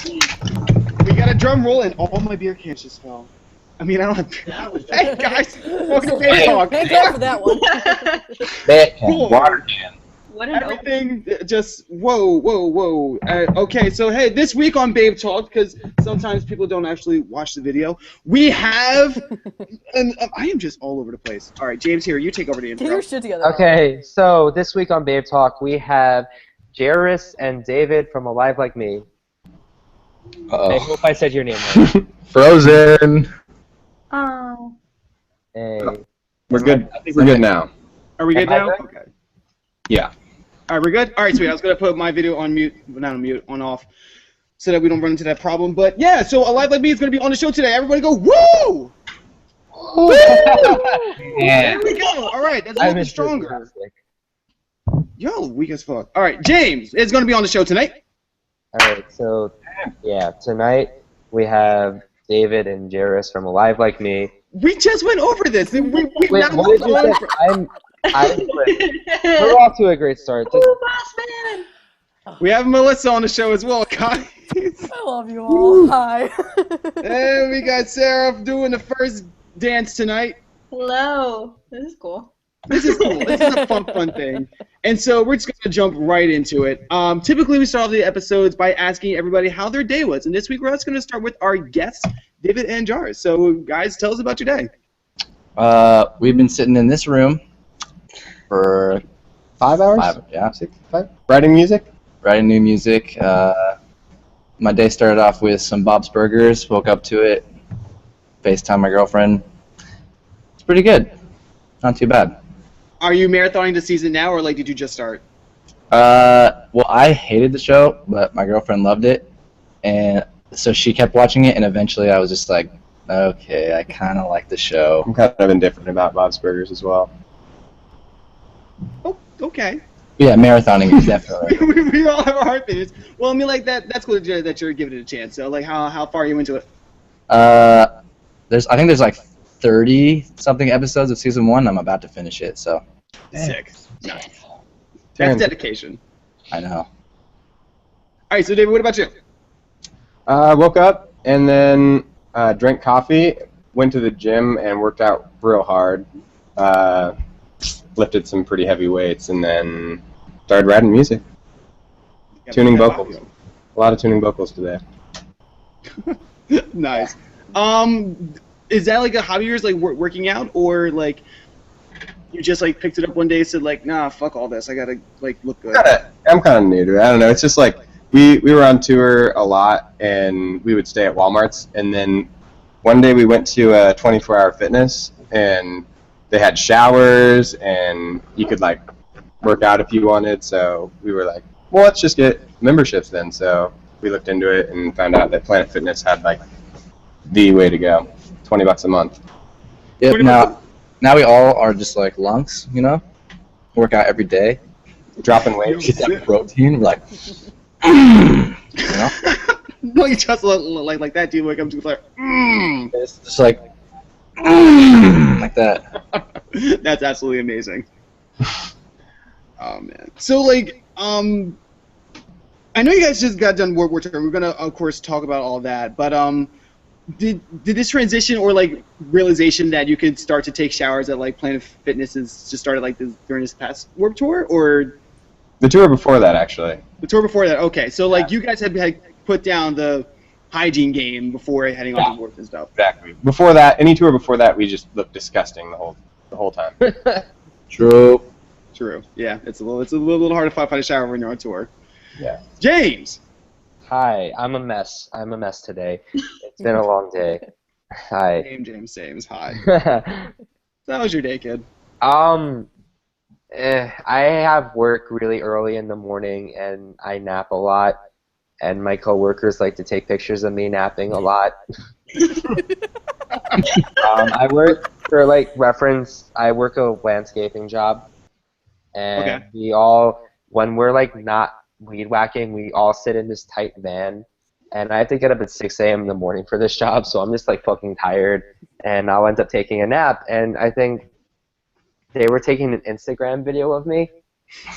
We got a drum roll and all my beer cans just fell. I mean, I don't have. Hey guys, welcome to Babetalk. Thank God for that one. Bear can, water can. What an Everything just whoa. Okay, so hey, this week on Babetalk, because sometimes people don't actually watch the video, we have, and I am just all over the place. All right, James, here, you take over the intro. Get your shit together. Okay, so this week on Babetalk, we have Jairus and David from Alive Like Me. I hope I said your name right. Frozen. Oh. Hey. We're good. I think we're good now. Are we good now? Okay. Yeah. All right, we're good? All right, sweet. I was going to put my video on mute, not on mute, on off, so that we don't run into that problem. But, yeah, so Alive Like Me is going to be on the show today. Everybody go, woo! Woo! Yeah. There we go. All right, that's a little bit stronger. Yo, weak as fuck. All right, James is going to be on the show tonight. All right, so, yeah, tonight we have David and Jairus from Alive Like Me. We just went over this. We've Wait, not what moved did you on say? We're off to a great start. Ooh, boss man. We have Melissa on the show as well, guys. I love you all. Hi. And we got Sarah doing the first dance tonight. Hello. This is cool. This is cool. This is a fun thing. And so we're just going to jump right into it. Typically, we start off the episodes by asking everybody how their day was. And this week, we're just going to start with our guests, David and Jairus. So, guys, tell us about your day. We've been sitting in this room for 5 hours? 5. Writing music? Writing new music. My day started off with some Bob's Burgers. Woke up to it. FaceTime my girlfriend. It's pretty good. Not too bad. Are you marathoning the season now, or like did you just start? Well, I hated the show, but my girlfriend loved it, and so she kept watching it, and eventually I was just like, okay, I kind of like the show. I'm kind of indifferent about Bob's Burgers as well. Oh, okay. Yeah, marathoning is definitely. we all have our hard opinions. Well, I mean, like that's cool that you're giving it a chance. So, like, how far are you into it? I think there's like 30-something episodes of season 1. I'm about to finish it, so. Sick. Nice. That's dedication. I know. All right, so David, what about you? Woke up and then drank coffee, went to the gym and worked out real hard. Lifted some pretty heavy weights and then started writing music. Tuning vocals. A lot of tuning vocals today. Nice. Is that like a hobby of yours, like working out, or like you just like picked it up one day and said like, nah, fuck all this, I gotta like look good? I'm kind of new to it. I don't know. It's just like we were on tour a lot and we would stay at Walmart's, and then one day we went to a 24-hour fitness and they had showers and you could like work out if you wanted. So we were like, well, let's just get memberships then. So we looked into it and found out that Planet Fitness had like the way to go. $20 a month. Yep, now we all are just like lunks, you know? Work out every day. Dropping weight. Get that protein. We're like, you know? No, you just like that, dude. Like I'm just like, It's just like that. That's absolutely amazing. Oh man. So like, I know you guys just got done World War II. We're gonna, of course, talk about all that. But did this transition or like realization that you could start to take showers at like Planet Fitness is just started like during this past Warped Tour, or the tour before that actually? The tour before that. Okay, so like you guys had put down the hygiene game before heading on to Warped and stuff. Exactly. Before that, any tour before that, we just looked disgusting the whole time. True. True. Yeah, it's a little hard to find a shower when you're on tour. Yeah. James. Hi, I'm a mess. I'm a mess today. It's been a long day. Hi. James. Hi. How was your day, kid? I have work really early in the morning, and I nap a lot. And my coworkers like to take pictures of me napping a lot. I work for like reference. I work a landscaping job, and we all, when we're like not weed whacking, we all sit in this tight van, and I have to get up at 6 a.m. in the morning for this job, so I'm just like fucking tired, and I'll end up taking a nap. And I think they were taking an Instagram video of me,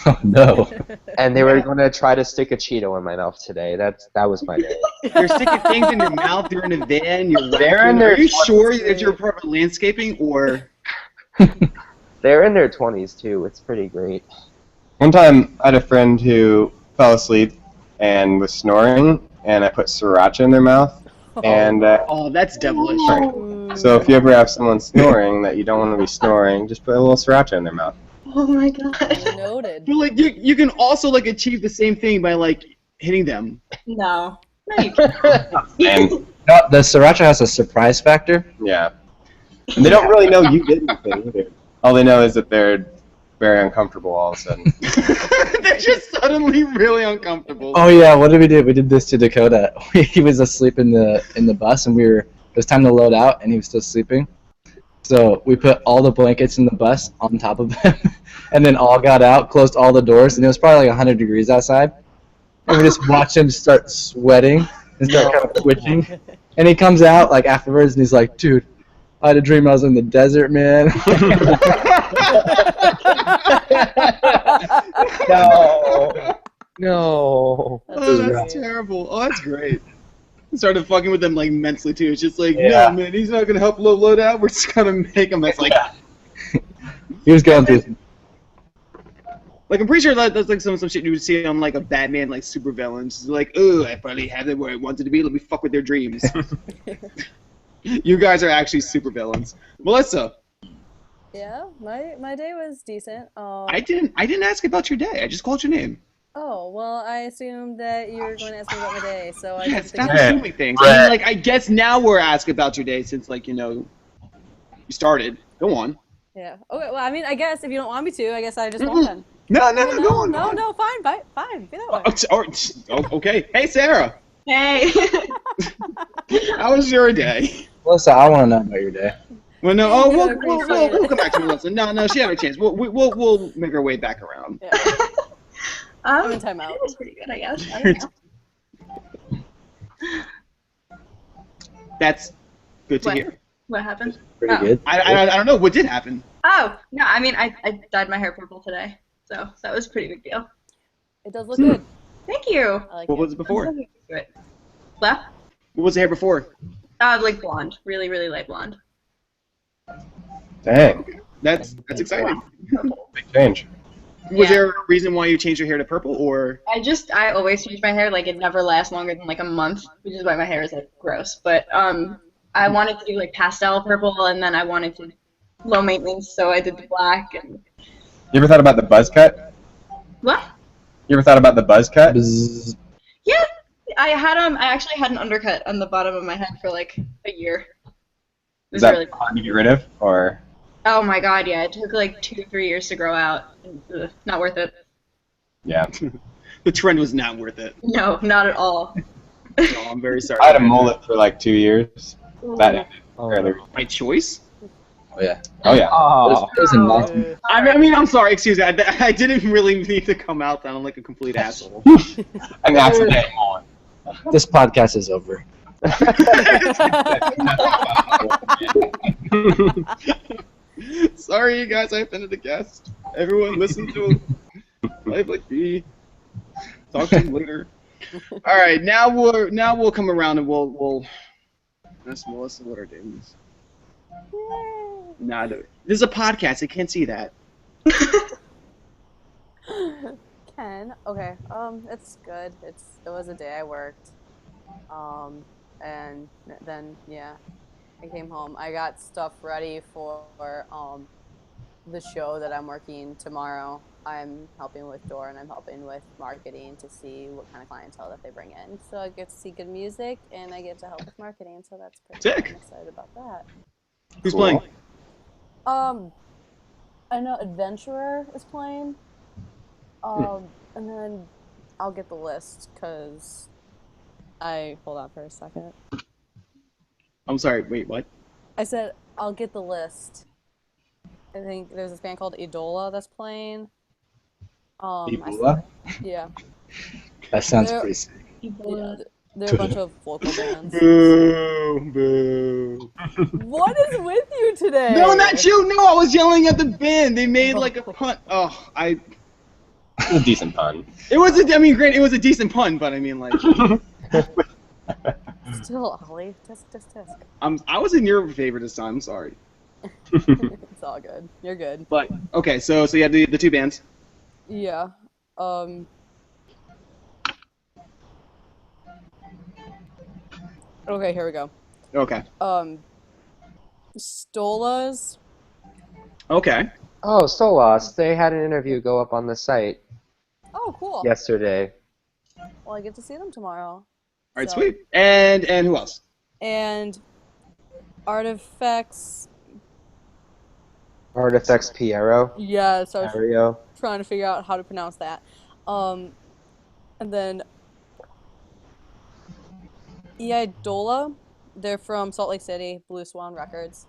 Oh no. And they were going to try to stick a Cheeto in my mouth today. That was my day. You're sticking things in your mouth. You're in a van. You're They're in walking. their Are you sure 20s. that you're part of landscaping or? They're in their 20s too. It's pretty great. One time, I had a friend who fell asleep and was snoring, and I put sriracha in their mouth. And Oh, that's devilish. so if you ever have someone snoring that you don't want to be snoring, just put a little sriracha in their mouth. Oh my god. Noted. But like you can also like achieve the same thing by like hitting them. No. No, you can't. And No, the sriracha has a surprise factor. yeah, and they don't really know you did anything either. All they know is that they're very uncomfortable all of a sudden. They're just suddenly really uncomfortable. Oh yeah, what did we do? We did this to Dakota. He was asleep in the bus, and it was time to load out, and he was still sleeping. So we put all the blankets in the bus on top of him, and then all got out, closed all the doors, and it was probably like 100 degrees outside. And we just watched him start sweating and start kind of twitching. And he comes out like afterwards, and he's like, "Dude, I had a dream I was in the desert, man." No. Oh, that's terrible. Oh, that's great. Started fucking with them like mentally too. It's just like, Yeah. no man, he's not gonna help load out. We're just gonna make him. It's like, He was going through. like I'm pretty sure that's like some shit you would see on like a Batman like super villains. It's like, oh, I finally have it where I wanted to be. Let me fuck with their dreams. You guys are actually super villains. Melissa, Yeah, my day was decent. I didn't ask about your day. I just called your name. Oh, well, I assumed that you were going to ask me about my day, so I Yeah, didn't stop think. assuming things. I mean, like, I guess now we're asking about your day since, like, you started. Go on. Yeah. Okay. Well, I mean, I guess if you don't want me to, I guess I just won't then. No, No, go on. no, fine, fine. Be that way. Okay. Hey, Sarah. Hey. How was your day? Melissa, I want to know about your day. Well, no. Yeah, Oh, you we'll appreciate come it. back to Melissa. No, she had a chance. We'll make our way back around. Yeah. I'm in timeout. It was pretty good, I guess. I don't know. That's good to What? hear. What happened? Pretty Oh. good. I don't know what did happen. Oh, no, I mean, I dyed my hair purple today, so that was a pretty big deal. It does look good. Thank you. I like What it. was it before? I'm so used to it. What? What was the hair before? Like blonde. Really, really light blonde. Dang, That's exciting. big change. Was Yeah. there a reason why you changed your hair to purple, or? I always change my hair, like it never lasts longer than like a month, which is why my hair is like gross. But I wanted to do like pastel purple, and then I wanted to low maintenance, so I did the black and You ever thought about the buzz cut? what? You ever thought about the buzz cut? Bzzz. Yeah, I actually had an undercut on the bottom of my head for like a year. It Is was that really hard to get rid of, or? Oh my god, yeah, it took like 2 to 3 years to grow out. Not worth it. Yeah. The trend was not worth it. No, not at all. No, I'm very sorry. I had a mullet for like 2 years. That ended Oh, fairly. By choice? Oh yeah. Oh yeah. It was a nice. I mean, I'm sorry. Excuse me. I didn't really need to come out sounding like a complete asshole. An accident mullet. This podcast is over. Sorry, you guys. I offended the guest. Everyone, listen to Life Like B. Talk to you later. All right, now we'll come around and we'll ask Melissa what her day is. Nah, this is a podcast. I can't see that. Ken, okay. It's good. It was a day I worked. And then yeah, I came home. I got stuff ready for the show that I'm working tomorrow. I'm helping with Door and I'm helping with marketing to see what kind of clientele that they bring in. So I get to see good music and I get to help with marketing. So that's pretty Sick. cool. I'm excited about that. Who's Cool. playing? I know Adventurer is playing. And then I'll get the list because hold on for a second. I'm sorry. Wait, what? I said I'll get the list. I think there's this band called Idola that's playing. Ebola? Yeah. That sounds They're- pretty sick. Yeah, they're a bunch of local bands. Boo! Boo! What is with you today? No, not you. No, I was yelling at the band. They made like a punt. Oh, a decent pun. It was I mean, great. It was a decent pun, but I mean, like. Still, Ollie. Tisk. I was in your favor this time. I'm sorry. It's all good. You're good. But okay, so you had the two bands. Yeah. Okay, here we go. Okay. Stolas. Okay. Oh, Solas. They had an interview go up on the site Oh, cool. yesterday. Well, I get to see them tomorrow. All right, So- sweet. And who else? And Artifacts. Artifacts Piero. Yeah, so I was Mario. trying to figure out how to pronounce that. And then Eidola. They're from Salt Lake City, Blue Swan Records.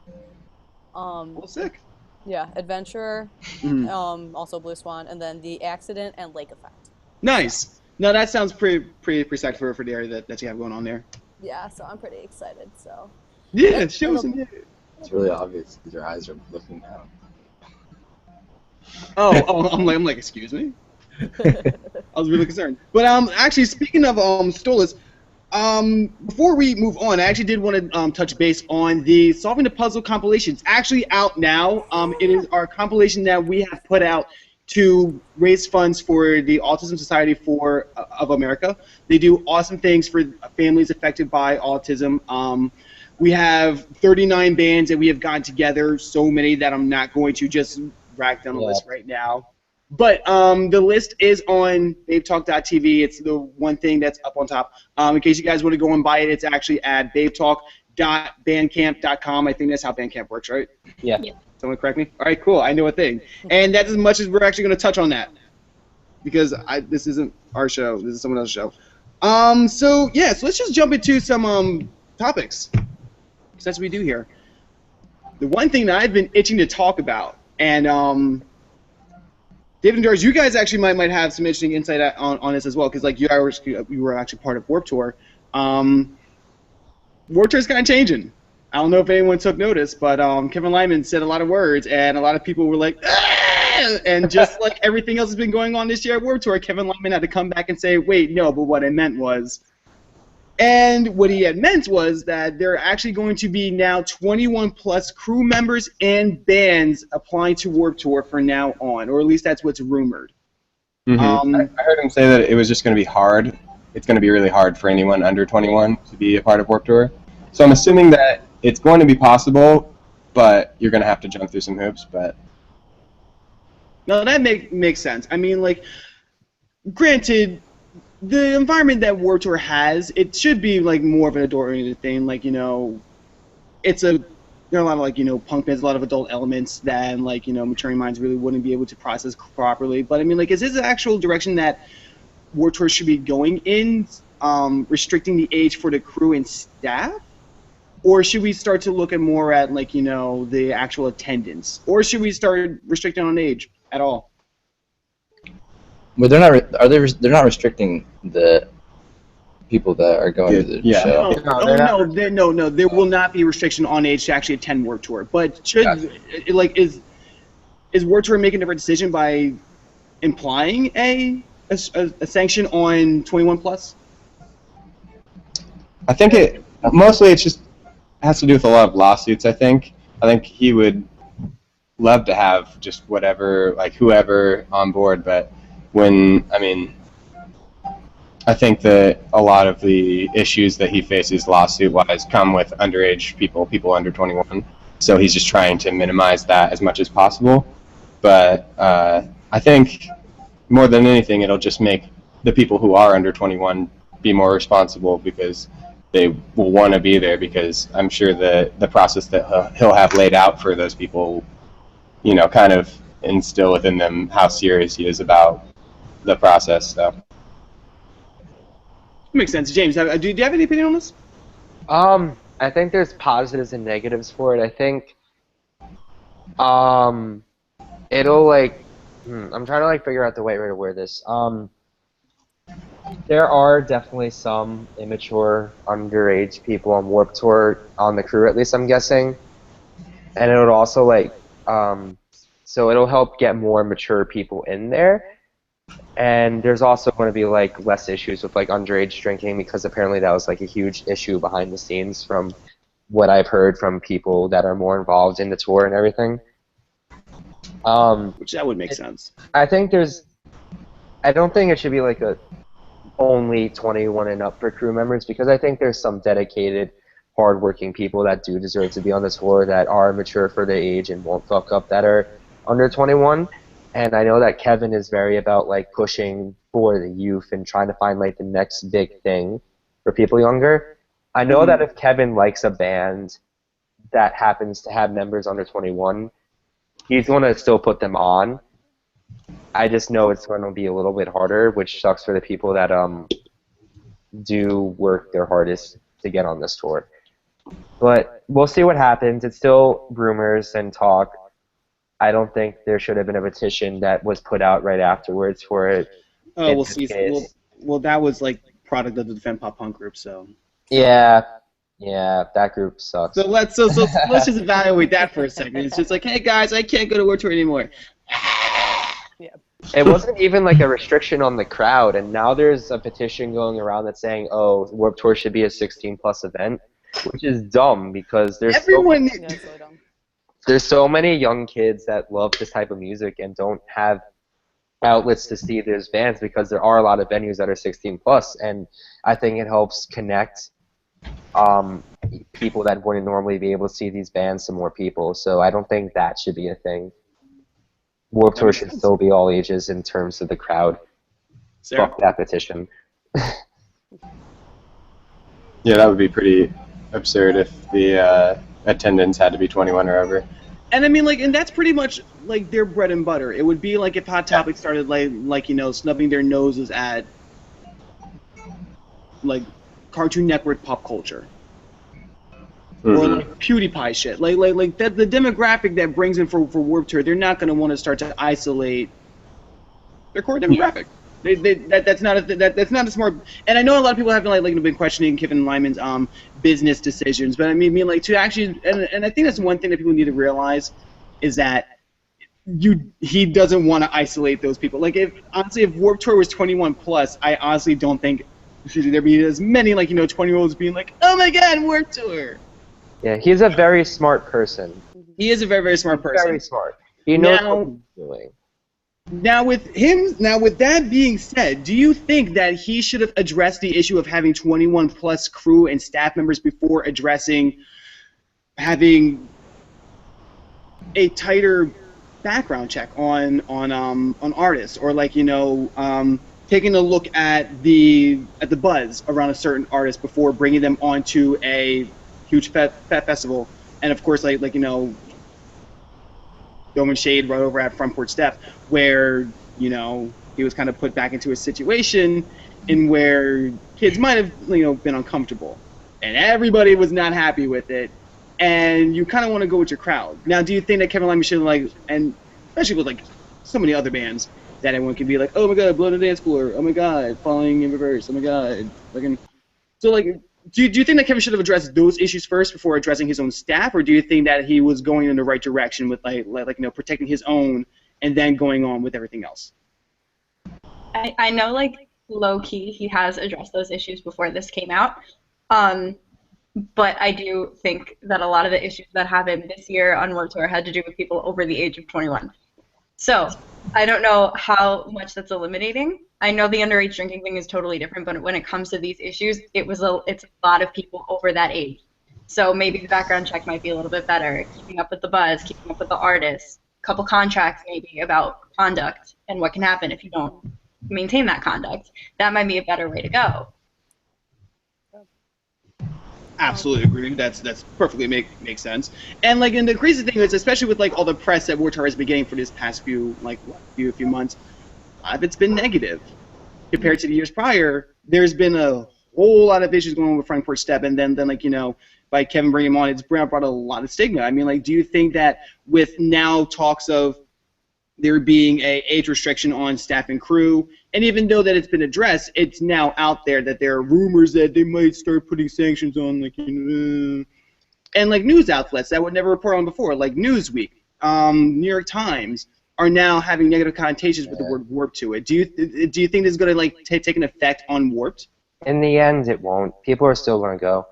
Well, sick. Yeah, Adventurer. Mhm. Also Blue Swan, and then The Accident and Lake Effect. Nice. No, that sounds pretty stacked for the area that you have going on there. Yeah, so I'm pretty excited. So Yeah, show us some. It's really obvious because your eyes are looking down. Oh, I'm like, excuse me. I was really concerned. But actually, speaking of Stolas, before we move on, I actually did want to touch base on the Solving the Puzzle compilation. It's actually out now. It is our compilation that we have put out to raise funds for the Autism Society of America. They do awesome things for families affected by autism. We have 39 bands that we have gotten together, so many that I'm not going to just rack down the list right now. But the list is on Babetalk.tv. It's the one thing that's up on top. In case you guys want to go and buy it, it's actually at babetalk.bandcamp.com. I think that's how Bandcamp works, right? Yeah. Someone correct me? All right, cool. I know a thing. And that's as much as we're actually going to touch on that. Because this isn't our show. This is someone else's show. So let's just jump into some topics. Because that's what we do here. The one thing that I've been itching to talk about, and David and Jairus, you guys actually might have some interesting insight on this as well, because like you were actually part of Warped Tour. Warped Tour's kind of changing. I don't know if anyone took notice, but Kevin Lyman said a lot of words, and a lot of people were like, ah! And just like everything else has been going on this year at Warped Tour, Kevin Lyman had to come back and say, wait, no, but what I meant was. And what he had meant was that there are actually going to be now 21-plus crew members and bands applying to Warped Tour from now on, or at least that's what's rumored. Mm-hmm. I heard him say that it was just going to be hard. It's going to be really hard for anyone under 21 to be a part of Warped Tour. So I'm assuming that it's going to be possible, but you're going to have to jump through some hoops. But no, that makes sense. I mean, like, granted, the environment that Warped Tour has, it should be like more of an adult-oriented thing. Like, there are a lot of like punk bands, a lot of adult elements that like maturing minds really wouldn't be able to process properly. But I mean, like, is this the actual direction that Warped Tour should be going in, restricting the age for the crew and staff? Or should we start to look at more at like the actual attendance? Or should we start restricting on age at all? Well, they're not. They're not restricting the people that are going to the show. No. There will not be restriction on age to actually attend Warped Tour. But should is Warped Tour making a different decision by implying a sanction on 21 plus? I think it just has to do with a lot of lawsuits. I think he would love to have just whoever on board, but I think that a lot of the issues that he faces lawsuit-wise come with underage people under 21. So he's just trying to minimize that as much as possible. But I think more than anything, it'll just make the people who are under 21 be more responsible because they will want to be there, because I'm sure the process that he'll have laid out for those people, kind of instill within them how serious he is about the process. So makes sense. James, do you have any opinion on this? I think there's positives and negatives for it. I think it'll like I'm trying to like figure out the right way to word this. There are definitely some immature underage people on Warped Tour on the crew, at least I'm guessing, and it would also so it'll help get more mature people in there. And there's also going to be like less issues with like underage drinking because apparently that was like a huge issue behind the scenes from what I've heard from people that are more involved in the tour and everything. Which that would make sense. I don't think it should be like a only 21 and up for crew members because I think there's some dedicated, hardworking people that do deserve to be on the tour that are mature for their age and won't fuck up that are under 21. And I know that Kevin is very about like pushing for the youth and trying to find like the next big thing for people younger. I know that if Kevin likes a band that happens to have members under 21, he's going to still put them on. I just know it's going to be a little bit harder, which sucks for the people that do work their hardest to get on this tour. But we'll see what happens. It's still rumors and talk. I don't think there should have been a petition that was put out right afterwards for it. Oh, we'll see. Well, that was like product of the Defend Pop Punk group, so. Yeah, that group sucks. So let's just evaluate that for a second. It's just like, hey guys, I can't go to Warped Tour anymore. Yeah. It wasn't even like a restriction on the crowd, and now there's a petition going around that's saying, oh, Warped Tour should be a 16+ event, which is dumb because there's so many young kids that love this type of music and don't have outlets to see these bands because there are a lot of venues that are 16+, and I think it helps connect people that wouldn't normally be able to see these bands to more people. So I don't think that should be a thing. Warped Tour should still be all ages in terms of the crowd. Sarah? Fuck that petition. Yeah, that would be pretty absurd if the attendance had to be 21 or over. And I mean, like, and that's pretty much like their bread and butter. It would be like if Hot Topic started like you know, snubbing their noses at like Cartoon Network pop culture. Or like PewDiePie shit. Like that, the demographic that brings in for Warped Tour, they're not going to want to start to isolate their core demographic. That's not a smart. And I know a lot of people have been questioning Kevin Lyman's business decisions, but I mean like to actually, and I think that's one thing that people need to realize is that he doesn't want to isolate those people. Like if Warped Tour was 21+, I honestly don't think there'd be as many 20-year-olds being like, oh my god, Warped Tour. Yeah, he's a very smart person. He is a very, very smart person. Very smart. He knows what he's doing. Now with that being said, do you think that he should have addressed the issue of having 21+ crew and staff members before addressing having a tighter background check on artists, or taking a look at the buzz around a certain artist before bringing them onto a huge festival, and of course throwing shade right over at Front Porch Step, where he was kind of put back into a situation in where kids might have been uncomfortable, and everybody was not happy with it, and you kind of want to go with your crowd. Now, do you think that Kevin Lyman should and especially with so many other bands, that everyone can be like, oh my god, Blood on the Dance Floor, oh my god, Falling in Reverse, oh my god, so do you think that Kevin should have addressed those issues first before addressing his own staff, or do you think that he was going in the right direction with protecting his own and then going on with everything else? I know low key he has addressed those issues before this came out, but I do think that a lot of the issues that happened this year on Warped Tour had to do with people over the age of 21. So I don't know how much that's eliminating. I know the underage drinking thing is totally different, but when it comes to these issues, it's a lot of people over that age. So maybe the background check might be a little bit better, keeping up with the buzz, keeping up with the artists, a couple contracts maybe about conduct and what can happen if you don't maintain that conduct. That might be a better way to go. Absolutely agree. That's perfectly makes sense. And and the crazy thing is, especially with all the press that Warped Tour has been getting for this past few months, it's been negative compared to the years prior. There's been a whole lot of issues going on with Front Porch Step, and then by Kevin bringing him on, it's brought a lot of stigma. I mean, do you think that with now talks of there being a age restriction on staff and crew, and even though that it's been addressed, it's now out there that there are rumors that they might start putting sanctions on and news outlets that would never report on before, like Newsweek, New York Times, are now having negative connotations with the word Warped to it. Do you think this is going to like take an effect on Warped? In the end, it won't. People are still going to go.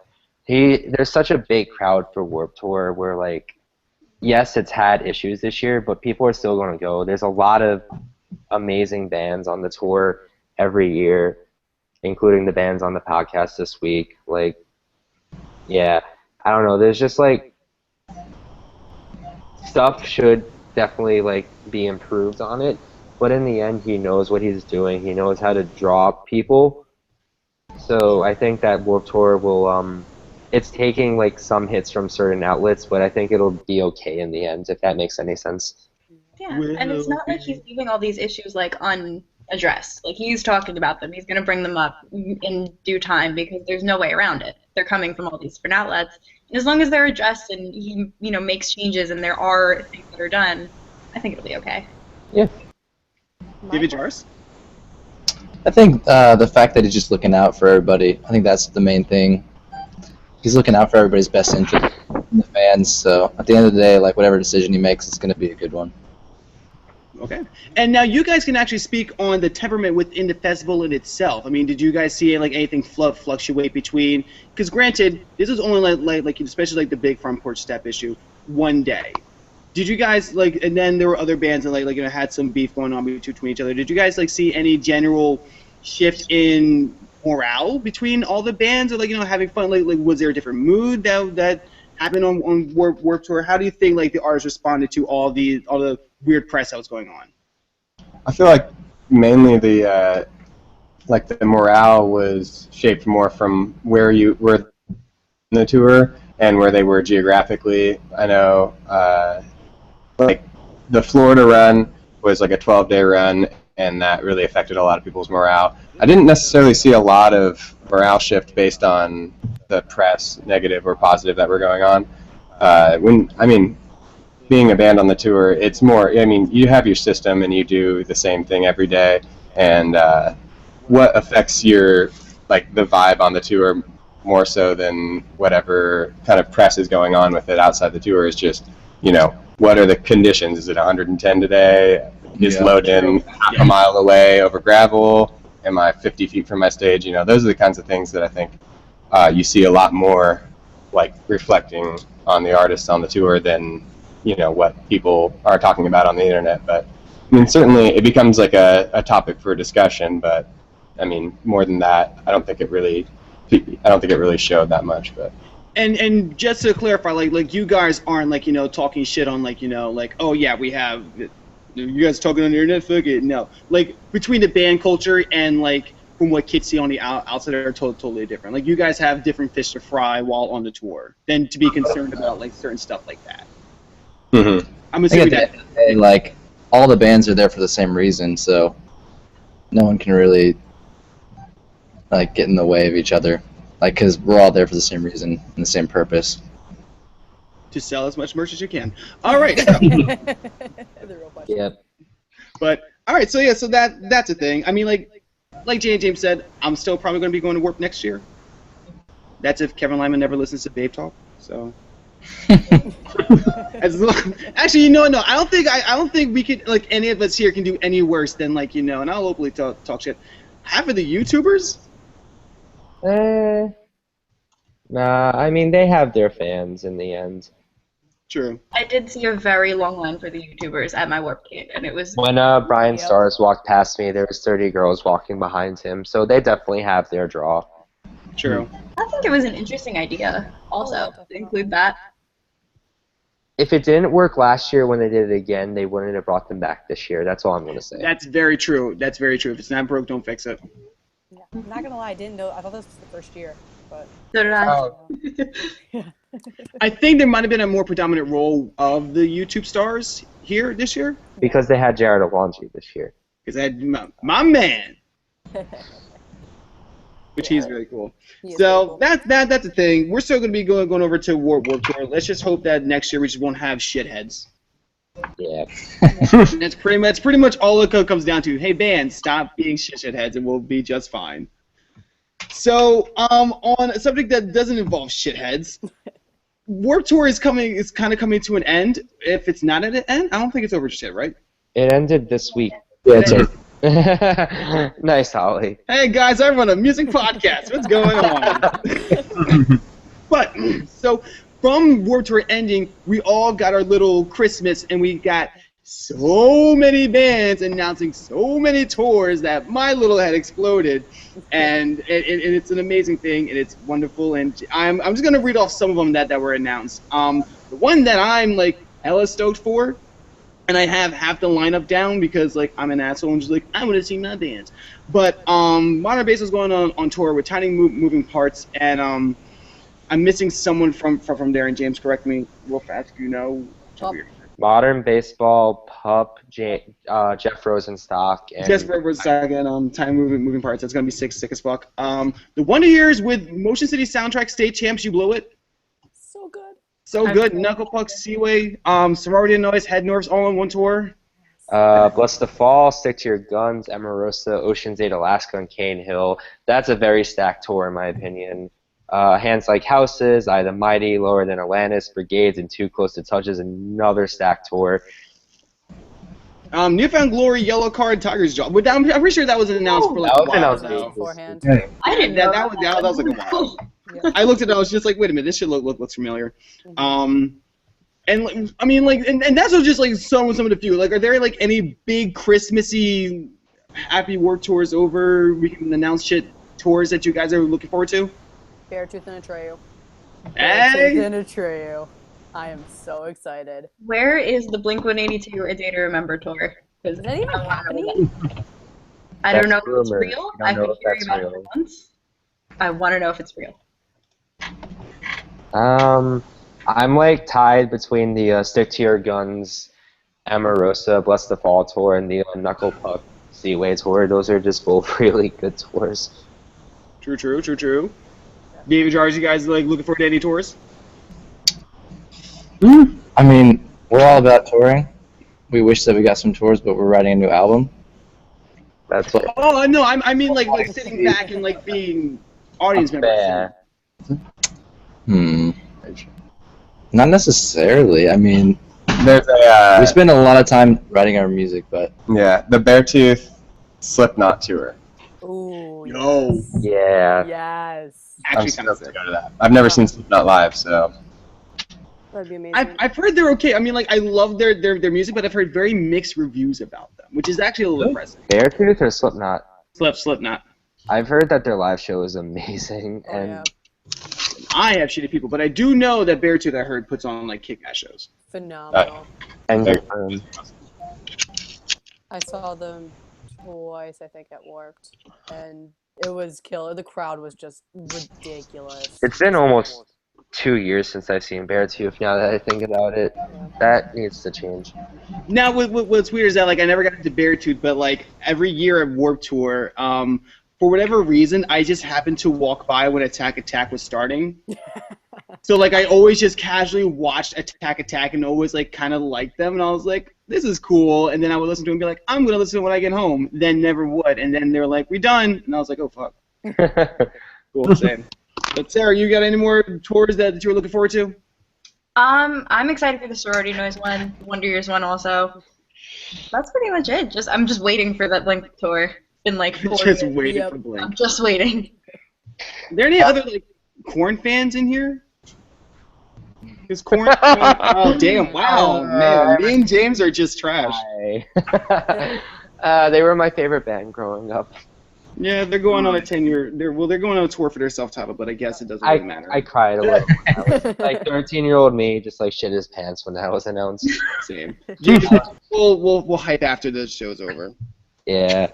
There's such a big crowd for Warped Tour where, like, yes, it's had issues this year, but people are still going to go. There's a lot of amazing bands on the tour every year, including the bands on the podcast this week. Like, yeah, I don't know. There's just, like, stuff should definitely, like, be improved on it. But in the end, he knows what he's doing. He knows how to draw people. So I think that Warped Tour will, it's taking like some hits from certain outlets, but I think it'll be okay in the end, if that makes any sense. Yeah, and it's not like he's leaving all these issues like unaddressed. Like he's talking about them. He's going to bring them up in due time because there's no way around it. They're coming from all these different outlets. And as long as they're addressed and he, makes changes and there are things that are done, I think it'll be okay. Yeah. David Jairus? I think the fact that he's just looking out for everybody, I think that's the main thing. He's looking out for everybody's best interest in the fans, so at the end of the day, like whatever decision he makes, it's going to be a good one. Okay. And now you guys can actually speak on the temperament within the festival in itself. I mean, did you guys see like anything fluctuate between? Because granted, this was only like especially like the big front porch step issue, one day. Did you guys like? And then there were other bands that had some beef going on between each other. Did you guys like see any general shift in morale between all the bands, or having fun? Like was there a different mood that happened on Warped Tour? How do you think like the artists responded to all the weird press that was going on? I feel like mainly the morale was shaped more from where you were in the tour and where they were geographically. I know like the Florida run was like a 12-day run, and that really affected a lot of people's morale. I didn't necessarily see a lot of morale shift based on the press, negative or positive, that were going on. Being a band on the tour, it's more, you have your system and you do the same thing every day, and what affects your, like, the vibe on the tour more so than whatever kind of press is going on with it outside the tour is just, what are the conditions? Is it 110 today? Is load in half a mile away over gravel? Am I 50 feet from my stage? Those are the kinds of things that I think you see a lot more, like, reflecting on the artists on the tour than, what people are talking about on the internet. But, certainly it becomes like a topic for discussion, but, more than that, I don't think it really showed that much, but. And just to clarify, like you guys aren't talking shit on oh yeah, we have you guys talking on the internet, fuck it. No, like between the band culture and from what kids see on the outside are totally different. Like you guys have different fish to fry while on the tour than to be concerned about certain stuff like that. Mm-hmm. I'm assuming that all the bands are there for the same reason, so no one can really get in the way of each other. Because we're all there for the same reason and the same purpose. To sell as much merch as you can. All right. Yep. But all right, so yeah, so that's a thing. Like James said, I'm still probably going to be going to Warp next year. That's if Kevin Lyman never listens to Babetalk. So. Actually, no, I don't think we could any of us here can do any worse than and I'll openly talk shit. Half of the YouTubers. Nah, they have their fans in the end. True. I did see a very long line for the YouTubers at my Warped gig, and it was... When Brian Stars walked past me, there was 30 girls walking behind him, so they definitely have their draw. True. I think it was an interesting idea, also, to include that. If it didn't work last year when they did it again, they wouldn't have brought them back this year. That's all I'm going to say. That's very true. If it's not broke, don't fix it. Yeah. I'm not gonna lie, I didn't know. I thought this was the first year, but. So did I. Oh. I think there might have been a more predominant role of the YouTube stars here this year. Because they had Jared Alonji this year. Because I had my man, which he's really cool. So cool. That's the thing. We're still gonna be going over to Warped Tour. Let's just hope that next year we just won't have shitheads. Yeah. That's pretty much all it comes down to. Hey, bands, stop being shitheads, and we'll be just fine. So, on a subject that doesn't involve shitheads, Warped Tour is kind of coming to an end. If it's not at an end, I don't think it's over just yet, right? It ended this week. Yeah, it's over. Nice, Holly. Hey guys, I run a music podcast. What's going on? But so from Warped Tour ending, we all got our little Christmas, and we got so many bands announcing so many tours that my little head exploded, and it's an amazing thing, and it's wonderful. And I'm just gonna read off some of them that were announced. The one that I'm like hella stoked for, and I have half the lineup down because like I'm an asshole and just like I want to see my bands. But Modern Bass is going on tour with Tiny Moving Parts, and I'm missing someone from there. And James, correct me real fast if you know. Modern Baseball, Pup, Jeff Rosenstock, and Jeff Rosenstock and Tiny Moving Parts. That's gonna be sick as fuck. The Wonder Years with Motion City Soundtrack State Champs. You blew it. So good. So good. Knuckle Puck, Seaway, Sorority Noise, Head Norths, all on one tour. Bless the Fall, Stick to Your Guns, Emarosa, Ocean's 8, Alaska, and Cane Hill. That's a very stacked tour in my opinion. Hands Like Houses, I the Mighty, Lower Than Atlantis, Brigades, and Too Close to Touches, another stacked tour. Newfound Glory, Yellow Card, Tiger's Jaw. But I'm pretty sure that was announced for like that a was while announced now. Beforehand. Yeah. I didn't know That was like a while. Yeah. I looked at it, I was just like, wait a minute, this shit looks familiar. And like, I mean, like, and that's just like some of the few. Like, are there like any big Christmassy, happy work tours over? We can announce shit tours that you guys are looking forward to. Beartooth and Atreyu. Hey! Beartooth and Atreyu. I am so excited. Where is the Blink-182 A Day to Remember tour? Is that even happening? I don't know That's if it's rumored. real. I I've don't been know if hearing that's about it real. for months. I want to know if it's real. I'm like tied between the Stick to Your Guns, Emarosa, Bless the Fall tour, and the Knuckle Puck Seaway tour. Those are just both really good tours. True. David Jairus, you guys like looking forward to any tours? I mean, we're all about touring. We wish that we got some tours, but we're writing a new album. That's Oh no, I mean like sitting back and like being audience members. fair. Not necessarily. I mean, There's a we spend a lot of time writing our music, but yeah, the Beartooth Slipknot tour. Ooh. Yo. Yes. Yeah. Yes. I'm Actually, kind of stoked to go to that. I've never seen Slipknot live, so That'd be amazing. I've heard they're okay. I mean, like I love their music, but I've heard very mixed reviews about them, which is actually a little depressing. Beartooth or Slipknot? Slipknot. I've heard that their live show is amazing, Oh, and yeah. I have shitty people, but I do know that Beartooth I heard puts on like kick-ass shows. Phenomenal. and I saw them twice, I think, at Warped, and it was killer. The crowd was just ridiculous. it's been almost 2 years since I've seen Beartooth. Now that I think about it, that needs to change. Now, what's weird is that like I never got into Beartooth, but like every year at Warped Tour, for whatever reason, I just happened to walk by when Attack was starting. So like I always just casually watched Attack and always like kind of liked them, and I was like, this is cool. And then I would listen to them and be like, I'm gonna listen to it when I get home. Then never would. And then they were like, we done. And I was like, oh fuck. Cool, same. But Sarah, you got any more tours that you were looking forward to? I'm excited for the Sorority Noise one, Wonder Years one also. That's pretty much it. I'm just waiting for that Blink tour. It's been like 4 Just years. waiting Yep. for Blink. I'm just waiting. Are there any other like Korn fans in here? Is Korn? Oh damn! Wow, man, me and James are just trash. Hi. They were my favorite band growing up. Yeah, they're going on a 10-year. They're going on a tour for their self-titled, but I guess it doesn't really matter. I cried a little. Like 13-year-old me just like shit his pants when that was announced. Same. James, we'll hype after this show's over. Yeah.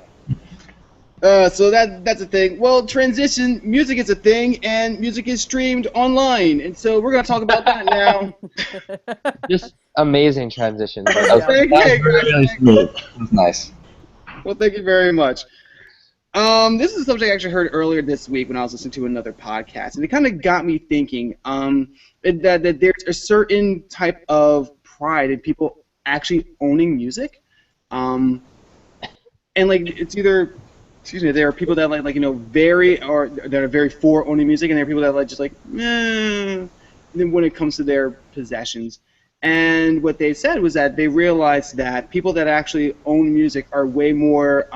So that's a thing. Well, transition. Music is a thing, and music is streamed online, and so we're gonna talk about that now. Just amazing transition. Thank you. really smooth. It was nice. Well, thank you very much. This is a subject I actually heard earlier this week when I was listening to another podcast, and it kind of got me thinking that there's a certain type of pride in people actually owning music, and like it's either, there are people that like very or that are very for owning music, and there are people that like just like then when it comes to their possessions. And what they said was that they realized that people that actually own music are way more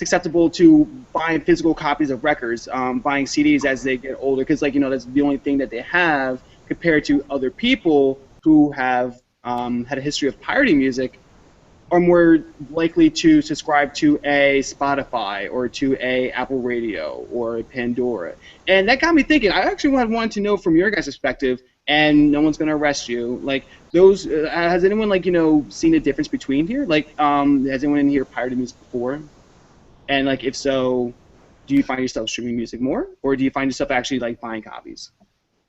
acceptable to buying physical copies of records, buying CDs as they get older, because that's the only thing that they have compared to other people who have had a history of pirating music, are more likely to subscribe to a Spotify or to a Apple Radio or a Pandora. And that got me thinking. I actually wanted to know from your guys' perspective, and no one's going to arrest you. Like those, has anyone seen a difference between here? Like, has anyone in here pirated music before? And if so, do you find yourself streaming music more, or do you find yourself actually buying copies?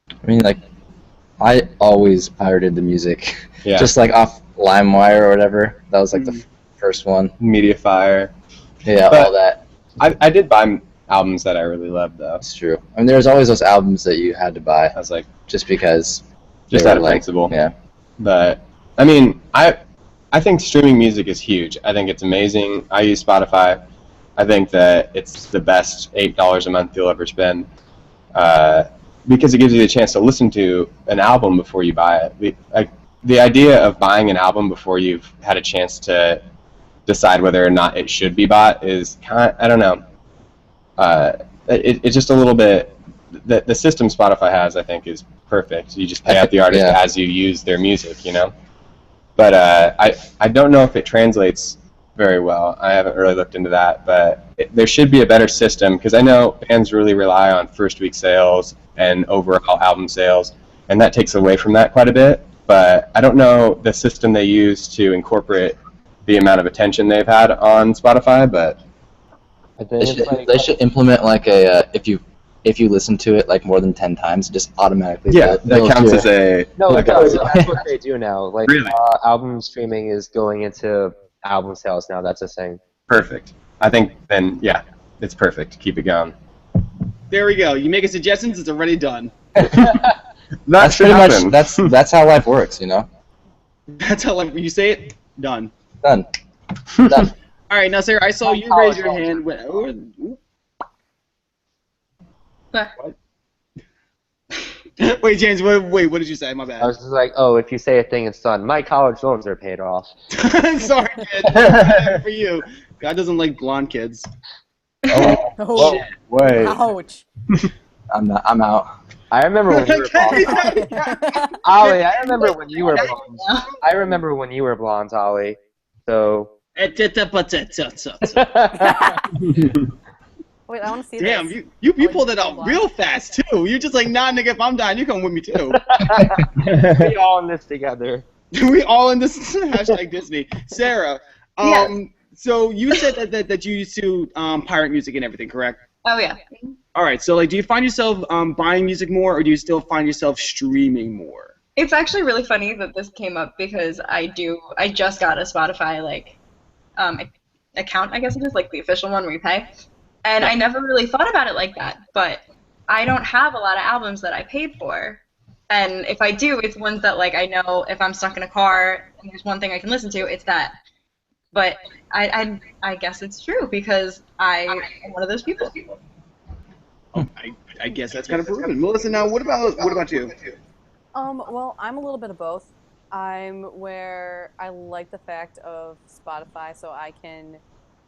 I mean, I always pirated the music, Yeah. just off LimeWire or whatever. That was the first one. MediaFire. Yeah, But all that. I did buy albums that I really loved, though. That's true. I mean, there's always those albums that you had to buy. I was like, just because. Just out of principle. Yeah. But I mean, I think streaming music is huge. I think it's amazing. I use Spotify. I think that it's the best $8 a month you'll ever spend, because it gives you the chance to listen to an album before you buy it. The idea of buying an album before you've had a chance to decide whether or not it should be bought is I don't know. It's just a little bit. The system Spotify has, I think, is perfect. You just pay out the artist as you use their music, But I don't know if it translates very well. I haven't really looked into that, but there should be a better system, because I know bands really rely on first week sales and overall album sales, and that takes away from that quite a bit. But I don't know the system they use to incorporate the amount of attention they've had on Spotify, but they should implement if you listen to it more than 10 times, it just automatically that counts as a no. That's what they do now. Really? Album streaming is going into album sales now. That's a thing. Perfect. I think then it's perfect. Keep it going. There we go. You make a suggestions, it's already done. That's pretty much that's how life works, That's how you say it. Done. Done. All right, now Sarah, I saw you raise your hand. Wait, James. Wait. What did you say? My bad. I was just if you say a thing, it's done. My college loans are paid off. Sorry, kid. For you. God doesn't like blonde kids. Oh, shit. Wait. Ouch. I'm out. I remember when you were blonde. Ollie, I remember when you were blonde. I remember when you were blonde, Ollie. So. Wait, I want to see Damn, this. you pulled it out real fast too. You're just nah, nigga, if I'm dying, you come with me too. We all in this together. We all in this hashtag Disney. Sarah, Yes. So you said that you used to pirate music and everything, correct? Oh yeah. All right. So do you find yourself buying music more, or do you still find yourself streaming more? It's actually really funny that this came up because I just got a Spotify account, I guess it is, the official one where you pay. And I never really thought about it like that, but I don't have a lot of albums that I paid for. And if I do, it's ones that I know if I'm stuck in a car and there's one thing I can listen to, it's that. But I guess it's true because I am one of those people. Oh, I guess that's kind of proven. Melissa, now what about you? Well, I'm a little bit of both. I'm where I like the fact of Spotify, so I can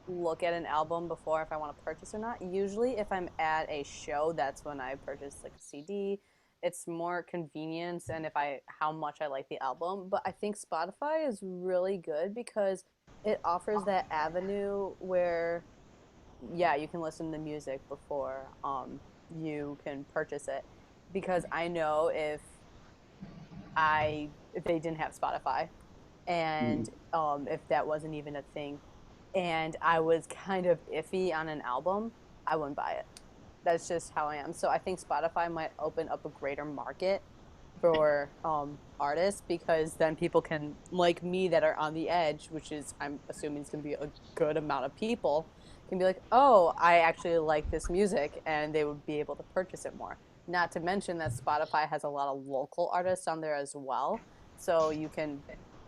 look at an album before if I want to purchase or not. Usually, if I'm at a show, that's when I purchase a CD. It's more convenience and how much I like the album. But I think Spotify is really good because it offers that avenue where, you can listen to music before you can purchase it. Because I know if they didn't have Spotify, and if that wasn't even a thing, and I was kind of iffy on an album, I wouldn't buy it. That's just how I am. So I think Spotify might open up a greater market for artists, because then people can, like me, that are on the edge, which is, I'm assuming it's going to be a good amount of people, can be like, oh, I actually like this music, and they would be able to purchase it more. Not to mention that Spotify has a lot of local artists on there as well, so you can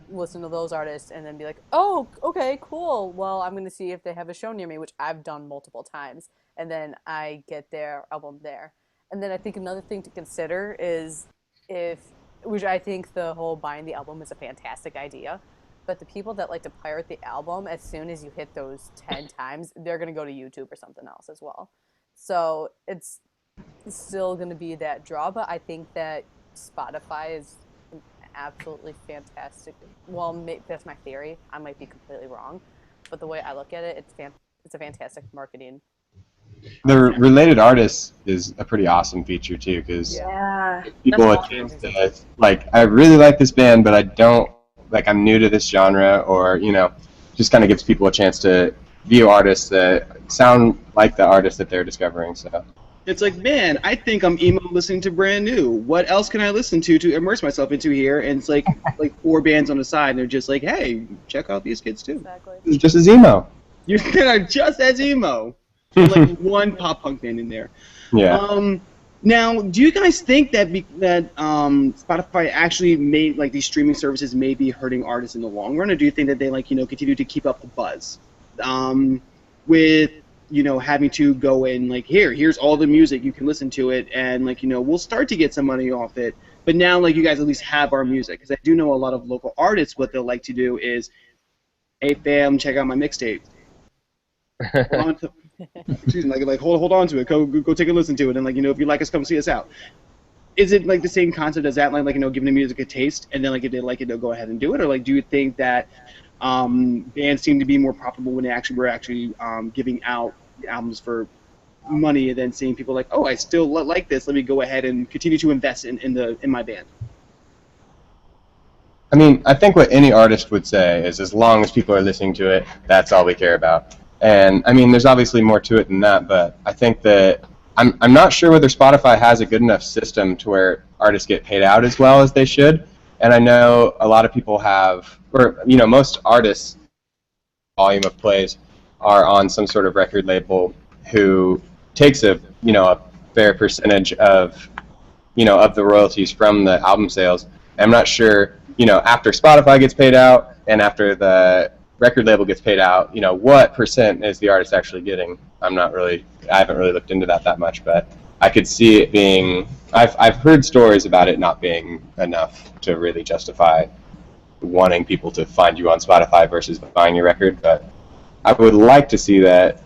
listen to those artists and then be like, oh, okay, cool. Well, I'm going to see if they have a show near me, which I've done multiple times, and then I get their album there. And then I think another thing to consider is if which I think the whole buying the album is a fantastic idea. But the people that like to pirate the album, as soon as you hit those 10 times, they're going to go to YouTube or something else as well. So it's still going to be that draw, but I think that Spotify is an absolutely fantastic. Well, that's my theory. I might be completely wrong, but the way I look at it, it's a fantastic marketing. The related artists is a pretty awesome feature too, because people a chance to like, I really like this band, but I don't like. I'm new to this genre, or just kind of gives people a chance to view artists that sound like the artists that they're discovering. So. It's like, man, I think I'm emo listening to Brand New. What else can I listen to immerse myself into here? And it's like 4 bands on the side, and they're just like, hey, check out these kids too. Exactly. It's just as emo. You're just as emo. Like one pop punk band in there. Yeah. Now, do you guys think that Spotify actually made these streaming services may be hurting artists in the long run, or do you think that they continue to keep up the buzz with having to go in here's all the music, you can listen to it, and we'll start to get some money off it, but now you guys at least have our music? Because I do know a lot of local artists, what they'll like to do is, hey fam, check out my mixtape. Excuse me, hold on to it. Go take a listen to it, and if you like us, come see us out. Is it the same concept as that, giving the music a taste, and then if they like it, they'll go ahead and do it, or do you think that bands seem to be more profitable when they were actually giving out albums for money, and then seeing people oh, I still like this, let me go ahead and continue to invest in my band? I mean, I think what any artist would say is, as long as people are listening to it, that's all we care about. And I mean, there's obviously more to it than that, but I think that I'm not sure whether Spotify has a good enough system to where artists get paid out as well as they should. And I know a lot of people have, or most artists' volume of plays are on some sort of record label who takes a fair percentage of of the royalties from the album sales. And I'm not sure after Spotify gets paid out and after the record label gets paid out, what percent is the artist actually getting? I haven't really looked into that much, but I could see it being, I've heard stories about it not being enough to really justify wanting people to find you on Spotify versus buying your record, but I would like to see that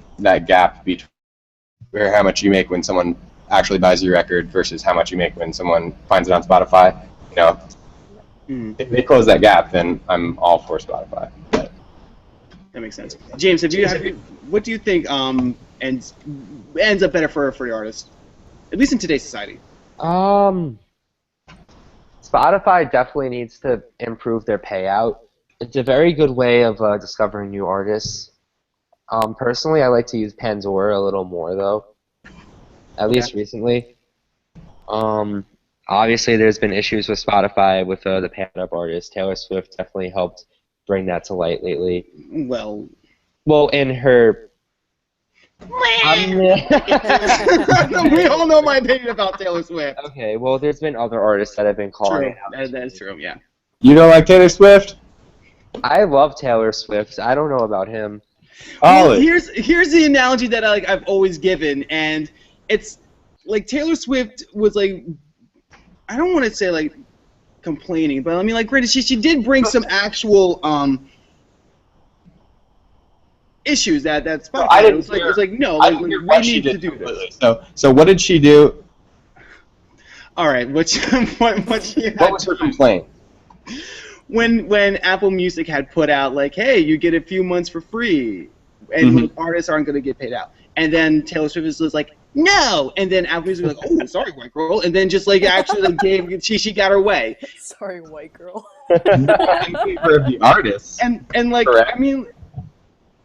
gap between how much you make when someone actually buys your record versus how much you make when someone finds it on Spotify. If they close that gap, then I'm all for Spotify. That makes sense. James, what do you think ends up better for the artist, at least in today's society? Spotify definitely needs to improve their payout. It's a very good way of discovering new artists. Personally, I like to use Pandora a little more, though, at least recently. Obviously, there's been issues with Spotify with the panned-up artists. Taylor Swift definitely helped bring that to light lately. Well, in her... we all know my opinion about Taylor Swift. Okay, well, there's been other artists that have been calling out. That is true, yeah. You don't like Taylor Swift? I love Taylor Swift. I don't know about him. Well, here's the analogy that I've always given, and it's Taylor Swift was I don't want to say complaining, but I mean granted she did bring some actual issues that Spotify. It was no, we need to do this. So what did she do? All right, what was her complaint? When Apple Music had put out hey, you get a few months for free, and artists aren't going to get paid out, and then Taylor Swift was no, and then Apple Music was oh, sorry, white girl, and then just actually gave she got her way. Sorry, white girl. In favor of the artists. And correct. I mean,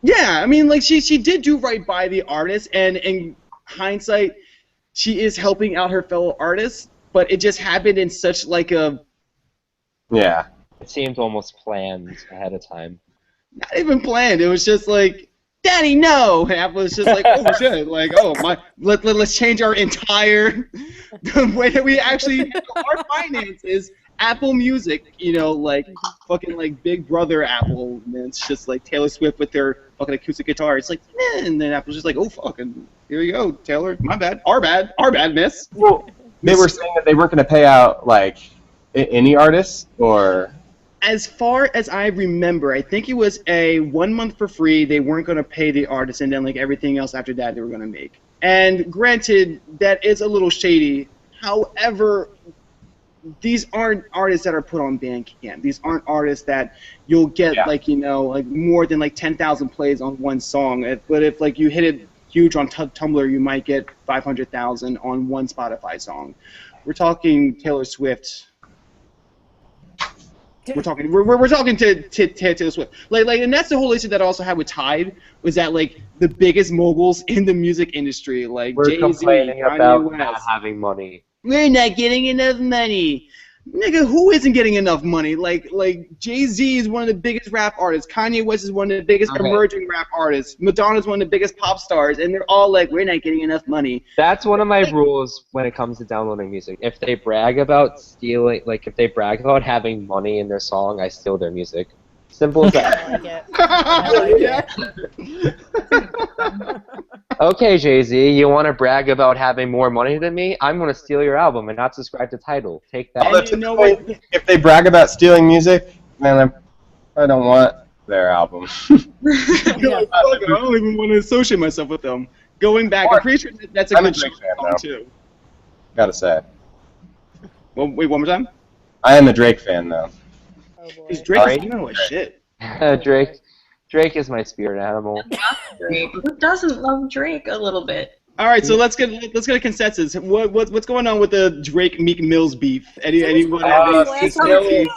yeah, I mean she did do right by the artist, and in hindsight, she is helping out her fellow artists, but it just happened in such a yeah. It seemed almost planned ahead of time. Not even planned. It was just Daddy, no! And Apple was just oh shit, oh my, let's change our entire the way that we actually handle our finances. Apple Music, fucking Big Brother Apple, and it's just Taylor Swift with their fucking acoustic guitar. It's and then Apple's just oh fucking here you go, Taylor, my bad, our bad, miss. Well, they were saying that they weren't going to pay out Any artists or? As far as I remember, I think it was a 1 month for free. They weren't going to pay the artist, and then like everything else after that they were going to make. And granted, that is a little shady. However, these aren't artists that are put on Bandcamp. These aren't artists that you'll get like more than like 10,000 plays on one song. But if like you hit it huge on Tumblr, you might get 500,000 on one Spotify song. We're talking Taylor Swift. We're talking to Taylor Swift. Like, and that's the whole issue that I also had with Tide, was that like the biggest moguls in the music industry, like Jay-Z, complaining about Kanye not West, having money. we're not getting enough money. Nigga, who isn't getting enough money? Like Jay-Z is one of the biggest rap artists. Kanye West is one of the biggest emerging rap artists. Madonna's one of the biggest pop stars, and they're all like, we're not getting enough money. That's one of my rules when it comes to downloading music. If they brag about stealing, like if they brag about having money in their song, I steal their music. Simple as that. Okay, Jay-Z, you want to brag about having more money than me? I'm going to steal your album and not subscribe to Tidal. Take that. If they brag about stealing music, man, I don't want their album. I don't even want to associate myself with them. Going back, I'm pretty sure that's a I'm a good Drake song fan, too. Gotta say. Well, wait, one more time? I am a Drake fan, though. Oh boy. Is Drake emo as shit? Drake is my spirit animal. Drake. Who doesn't love Drake a little bit? All right, so let's get a consensus. What's going on with the Drake Meek Mills beef? Anyone have any It's conspiracy?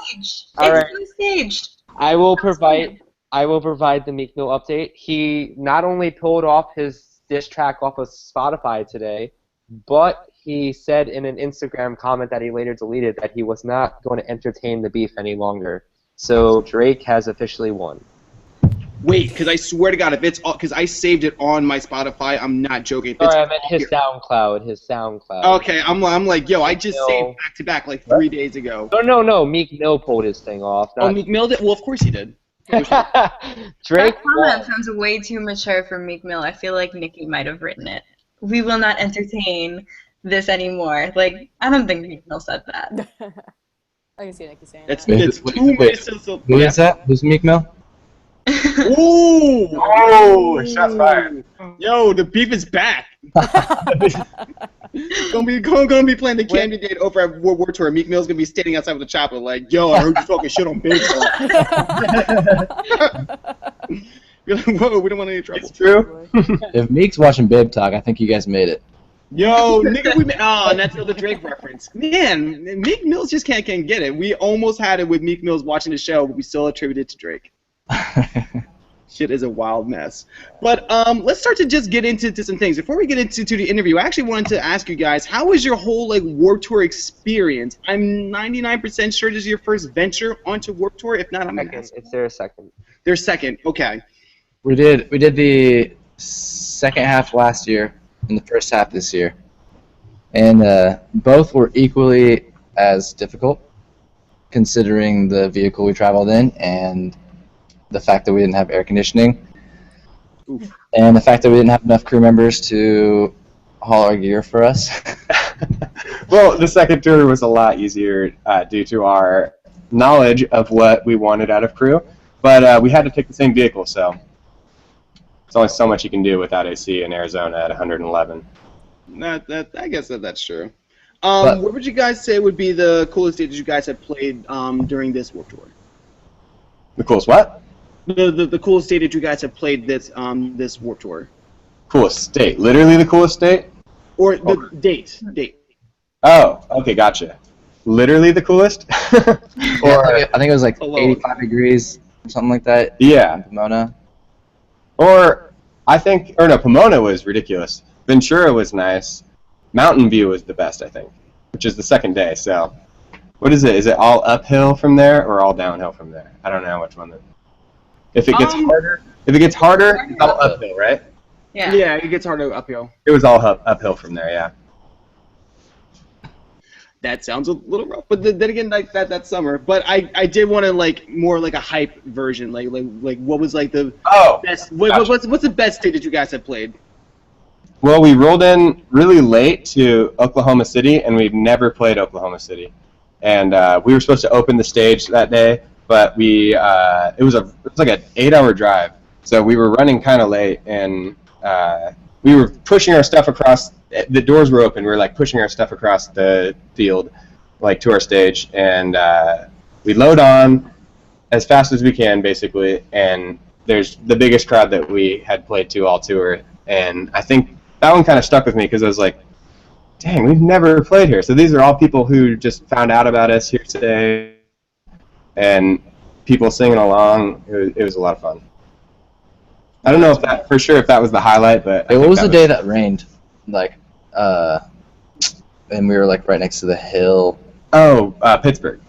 All right. staged. I will provide the Meek Mill update. He not only pulled off his diss track off of Spotify today, but he said in an Instagram comment that he later deleted that he was not going to entertain the beef any longer. So Drake has officially won. Wait, because I swear to God, if it's because I saved it on my Spotify, I'm not joking. Sorry, I meant his SoundCloud. His SoundCloud. Okay, I'm like, yo, I just saved back to back like 3 days ago. No. Meek Mill pulled his thing off. Oh, Meek Mill did? Well, of course he did. Drake That won. comment sounds way too mature for Meek Mill. I feel like Nicki might have written it. We will not entertain this anymore. Like, I don't think Meek Mill said that. I can see Nikki saying It's that. too much. Who is that? Who's Meek Mill? Ooh! Oh, shots fired. Yo, the beef is back. gonna be playing the Camden date over at World War Tour. Meek Mill's gonna be standing outside with a chopper like, yo, I heard you talking shit on Babetalk. You're like, whoa, we don't want any trouble. It's true. If Meek's watching Babetalk, I think you guys made it. Yo, nigga, and that's another Drake reference. Man, Meek Mills just can't get it. We almost had it with Meek Mills watching the show, but we still attributed it to Drake. Shit is a wild mess. But let's start to just get into some things. Before we get into the interview, I actually wanted to ask you guys, how was your whole like Warped Tour experience? I'm 99% sure this is your first venture onto Warped Tour. If not, I'm gonna ask. It's their second. Their second, okay. We did the second half last year and the first half this year, and both were equally as difficult, considering the vehicle we traveled in and the fact that we didn't have air conditioning, and the fact that we didn't have enough crew members to haul our gear for us. Well, the second tour was a lot easier due to our knowledge of what we wanted out of crew, but we had to take the same vehicle, so there's only so much you can do without AC in Arizona at 111. I guess that's true. What would you guys say would be the coolest stages you guys have played during this Warped Tour? The coolest what? The coolest state that you guys have played this Warped Tour, Coolest state. Literally the coolest state? or the date. Oh, okay, gotcha. Literally the coolest? Or I think it was like Alone. 85 degrees or something like that. Yeah. In Pomona. Or Pomona was ridiculous. Ventura was nice. Mountain View was the best, I think, which is the second day. So, what is it? Is it all uphill from there or all downhill from there? I don't know which one. If it gets harder, it's all uphill, right? Yeah. Yeah, it gets harder uphill. It was all uphill from there, yeah. That sounds a little rough, but then again, like that summer. But I did want to like more like a hype version, like what was like the best? What's the best state that you guys have played? Well, we rolled in really late to Oklahoma City, and we've never played Oklahoma City. and we were supposed to open the stage that day, but it was like an 8-hour drive, so we were running kind of late, and we were pushing our stuff across. The doors were open. We were like pushing our stuff across the field, like to our stage, and we load on as fast as we can, basically, and there's the biggest crowd that we had played to all tour, and I think that one kind of stuck with me because I was like, dang, we've never played here. So these are all people who just found out about us here today, and people singing along. It was a lot of fun. I don't know if that was the highlight, but Hey, what was the day that rained? Like, and we were like right next to the hill. Oh, Pittsburgh.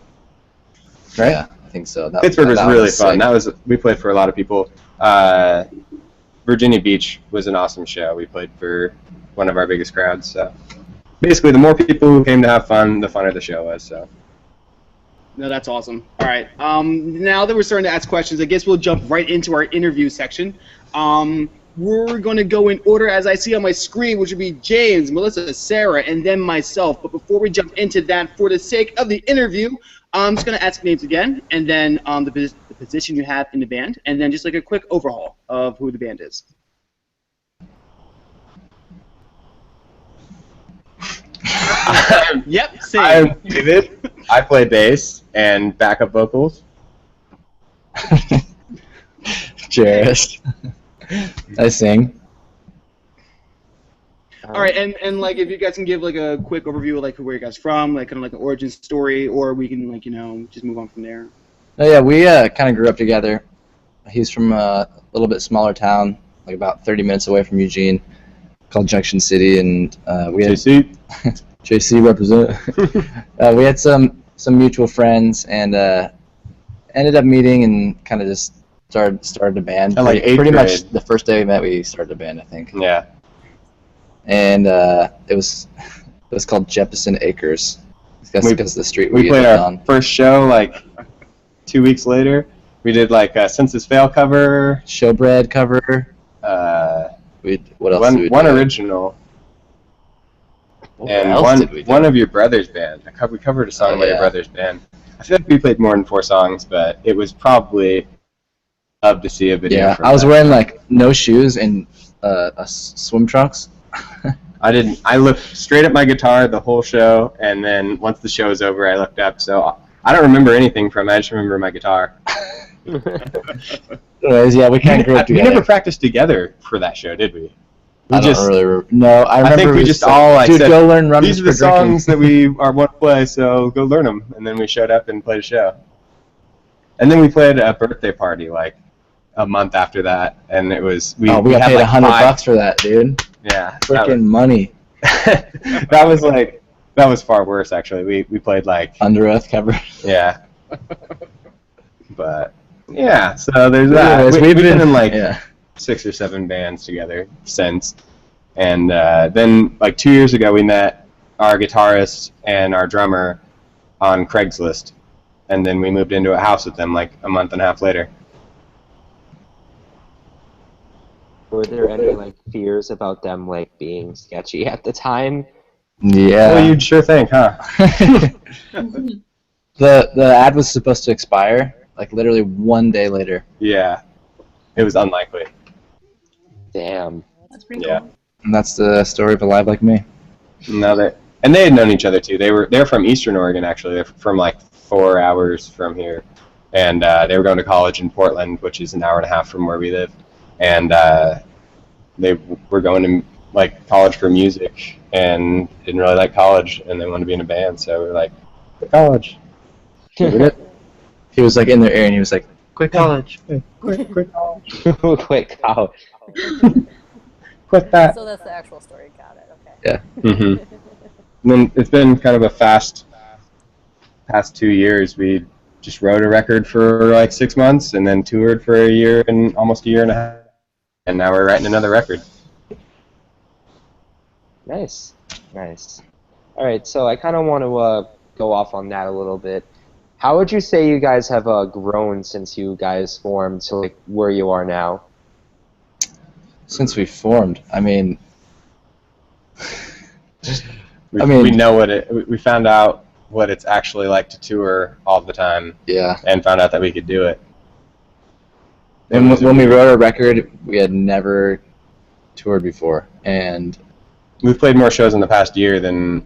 Right? Yeah, I think so. Pittsburgh was really fun. We played for a lot of people. Virginia Beach was an awesome show. We played for one of our biggest crowds. So basically, the more people who came to have fun, the funner the show was. So. No, that's awesome. All right. Now that we're starting to ask questions, I guess we'll jump right into our interview section. We're going to go in order as I see on my screen, which would be James, Melissa, Sarah, and then myself. But before we jump into that, for the sake of the interview, I'm just going to ask names again, and then the position you have in the band, and then just like a quick overhaul of who the band is. Yep, same. I'm David. I play bass and backup vocals. Jairus. I sing. All right, and like if you guys can give like a quick overview of like where you guys from, like kind of like an origin story, or we can like just move on from there. Oh yeah, we kind of grew up together. He's from a little bit smaller town, like about 30 minutes away from Eugene, called Junction City, and we had JC represent. We had some mutual friends, and ended up meeting and kind of just started a band. And like pretty much the first day we met, we started a band, I think. Yeah. And it was called Jefferson Acres. Because the street we played our on. First show like 2 weeks later. We did like a Census Fail cover, Showbread cover. What else did we do? One original. And one of your brother's band. We covered a song by your brother's band. I feel like we played more than 4 songs, but it was probably love to see a video. Yeah, I was wearing like no shoes and swim trunks. I looked straight at my guitar the whole show, and then once the show was over, I looked up. So I don't remember anything from it. I just remember my guitar. Anyways, yeah, we kind of grew up together. We never practiced together for that show, did we? No, I remember. I think we just all like dude, said, go learn Runners these are the songs that we want to play, so go learn them. And then we showed up and played a show. And then we played a birthday party like a month after that, and it was we got paid like $100 for that, dude. Yeah, freaking money. that was far worse actually. We played like Under Oath cover. Yeah. But yeah, so there's that. Anyways, We've been in like 6 or 7 bands together since, and then like 2 years ago we met our guitarist and our drummer on Craigslist, and then we moved into a house with them like a month and a half later. Were there any like fears about them like being sketchy at the time? Yeah. Well, you'd sure think, huh? The ad was supposed to expire like literally 1 day later. Yeah. It was unlikely. Damn. That's pretty cool. And that's the story of a live like me. And they had known each other too. They're from Eastern Oregon actually. They're from like 4 hours from here, and they were going to college in Portland, which is an hour and a half from where we live. And they were going to like college for music and didn't really like college, and they wanted to be in a band, so we were like, quit college. He was like in their ear and he was like, quit college. Quit college. Quit college. Quit that. So that's the actual story. Got it. Okay. Yeah. Mm-hmm. And then it's been kind of a past 2 years. We just wrote a record for like 6 months and then toured for a year and almost a year and a half. And now we're writing another record. Nice. All right, so I kind of want to go off on that a little bit. How would you say you guys have grown since you guys formed to like where you are now? Since we formed, I mean, we know what we found out what it's actually like to tour all the time. Yeah. And found out that we could do it. And when we wrote our record, we had never toured before, and we've played more shows in the past year than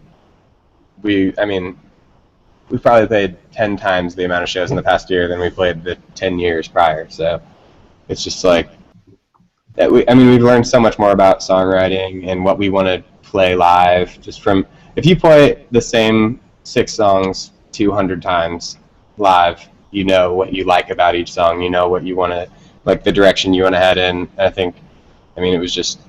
we've probably played 10 times the amount of shows in the past year than we played the 10 years prior. So it's just like, we've learned so much more about songwriting and what we want to play live. Just from, if you play the same 6 songs 200 times live, you know what you like about each song. You know what you want to, like the direction you want to head in. And I think, it was just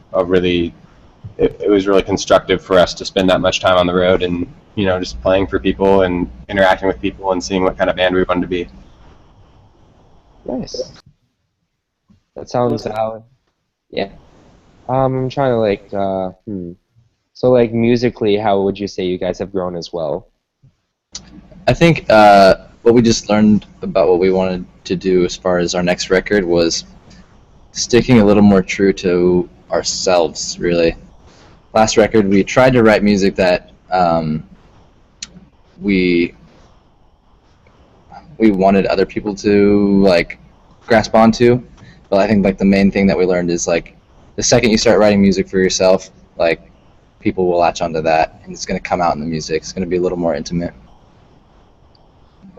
it was really constructive for us to spend that much time on the road and, just playing for people and interacting with people and seeing what kind of band we wanted to be. Nice. That sounds valid. Yeah. I'm trying to So musically, how would you say you guys have grown as well? I think what we just learned about what we wanted to do as far as our next record was sticking a little more true to ourselves, really. Last record, we tried to write music that we wanted other people to grasp onto, but I think the main thing that we learned is the second you start writing music for yourself, people will latch onto that, and it's going to come out in the music. It's going to be a little more intimate.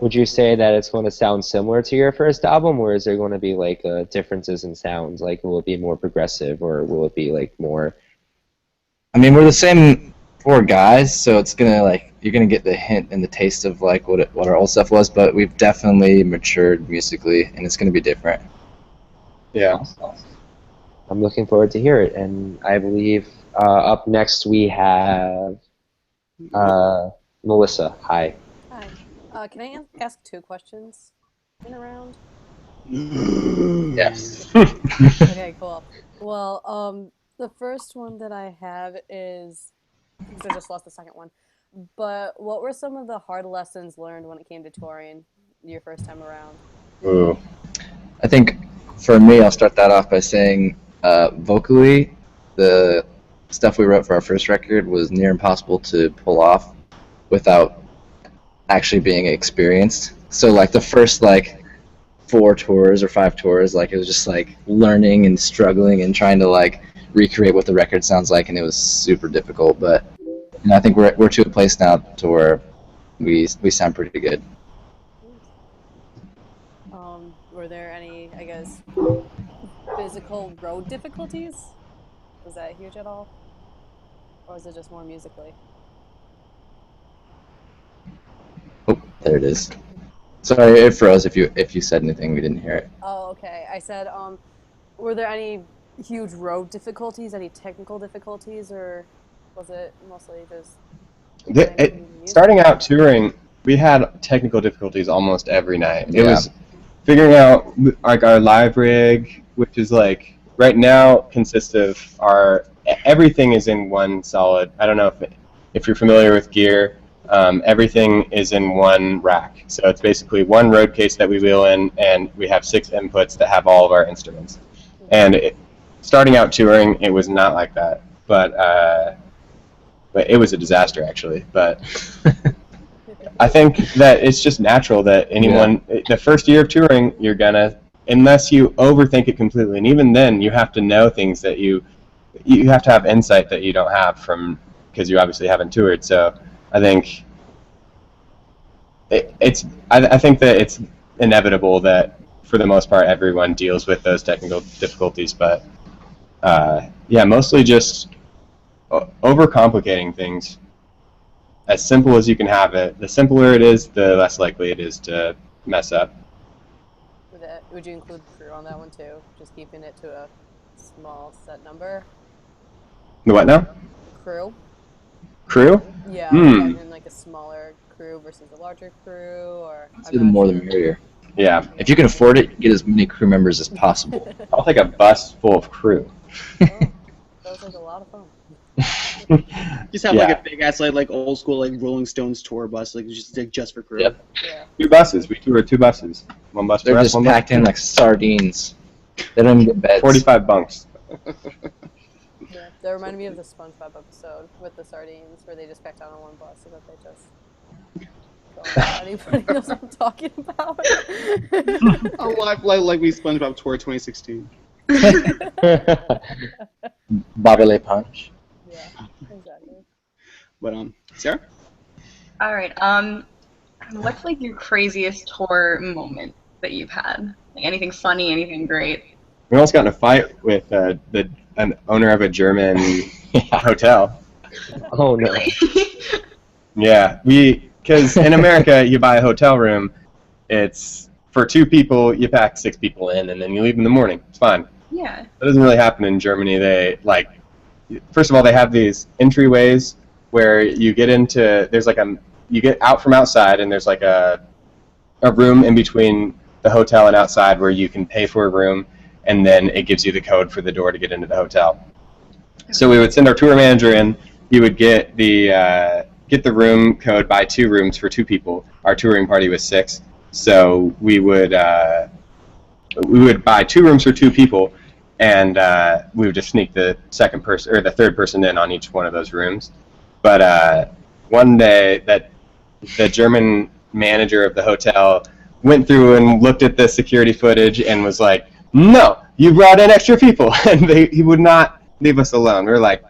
Would you say that it's going to sound similar to your first album, or is there going to be differences in sounds? Will it be more progressive, or will it be more? We're the same 4 guys, so it's gonna you're gonna get the hint and the taste of what our old stuff was, but we've definitely matured musically, and it's gonna be different. Yeah. I'm looking forward to hear it, and I believe up next we have Melissa. Hi. Hi. Can I ask 2 questions in a round? Yes. Okay, cool. Well, the first one that I have is, because I just lost the second one, but what were some of the hard lessons learned when it came to touring your first time around? Ooh. I think for me, I'll start that off by saying vocally, the stuff we wrote for our first record was near impossible to pull off without actually being experienced. So the first 4 tours or 5 tours, it was just learning and struggling and trying to recreate what the record sounds like, and it was super difficult. But I think we're to a place now to where we sound pretty good. Were there any, I guess, physical road difficulties? Was that huge at all, or was it just more musically? Oh, there it is. Sorry, it froze. If you said anything, we didn't hear it. Oh, okay. I said, were there any huge road difficulties, any technical difficulties, or was it mostly just starting out touring, we had technical difficulties almost every night. Yeah. It was figuring out our live rig, which is right now consists of everything is in one solid. I don't know if you're familiar with gear. Everything is in one rack, so it's basically one road case that we wheel in, and we have 6 inputs that have all of our instruments. And starting out touring, it was not like that, but it was a disaster actually. But I think that it's just natural that anyone, the first year of touring, you're gonna, unless you overthink it completely, and even then, you have to know things that you have to have insight that you don't have because you obviously haven't toured. So I think I think that it's inevitable that for the most part everyone deals with those technical difficulties, but mostly just overcomplicating things. As simple as you can have it. The simpler it is, the less likely it is to mess up. Would you include crew on that one too? Just keeping it to a small set number? The what now? Crew? Crew? Yeah, having a smaller crew versus a larger crew, or I'd say the more the merrier. Yeah. If you can afford it, get as many crew members as possible. I'll take a bus full of crew. Oh, sounds like a lot of fun. Just have a big ass old school Rolling Stones tour bus, just for crew. Yep. Yeah. 2 buses. We toured 2 buses. One bus. They're just packed in like sardines. They don't even get beds. 45 bunks. Yeah, that reminded me of the SpongeBob episode with the sardines, where they just packed out on one bus so that they just god, anybody knows what I'm talking about? A live like we SpongeBob tour 2016. Babele punch. Yeah, exactly. But Sarah? All right. What's like your craziest tour moment that you've had? Like anything funny, anything great? We almost got in a fight with an owner of a German hotel. Oh no. Really? Yeah, because in America you buy a hotel room, it's for 2 people, you pack 6 people in, and then you leave in the morning. It's fine. Yeah. That doesn't really happen in Germany. They first of all, they have these entryways where you get into. There's like you get out from outside, and there's like a room in between the hotel and outside where you can pay for a room, and then it gives you the code for the door to get into the hotel. So we would send our tour manager in. He would get the room code, buy 2 rooms for 2 people. Our touring party was 6, so we would buy 2 rooms for 2 people, and we would just sneak the second person or the third person in on each one of those rooms. But one day, that the German manager of the hotel went through and looked at the security footage and was like, "No, you brought in extra people," and he would not leave us alone. We were like,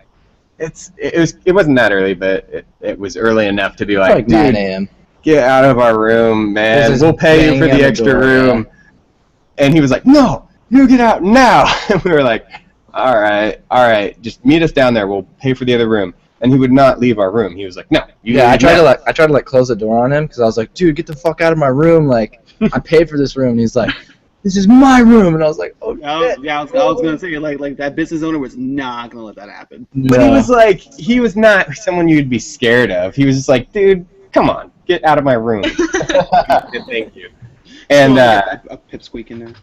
it wasn't that early, but it was early enough to be like 9 dude, a.m. get out of our room, man. We'll pay you for the extra room. Yeah. And he was like, "No, you get out now." And we were like, all right, just meet us down there. We'll pay for the other room. And he would not leave our room. He was like, "No." I tried to close the door on him because I was like, "Dude, get the fuck out of my room! Like, I paid for this room." And he's like, "This is my room," and I was like, "Oh shit." Yeah, I was gonna say like that business owner was not gonna let that happen. But he was not someone you'd be scared of. He was just like, "Dude, come on, get out of my room." Thank you. And a pipsqueak in there.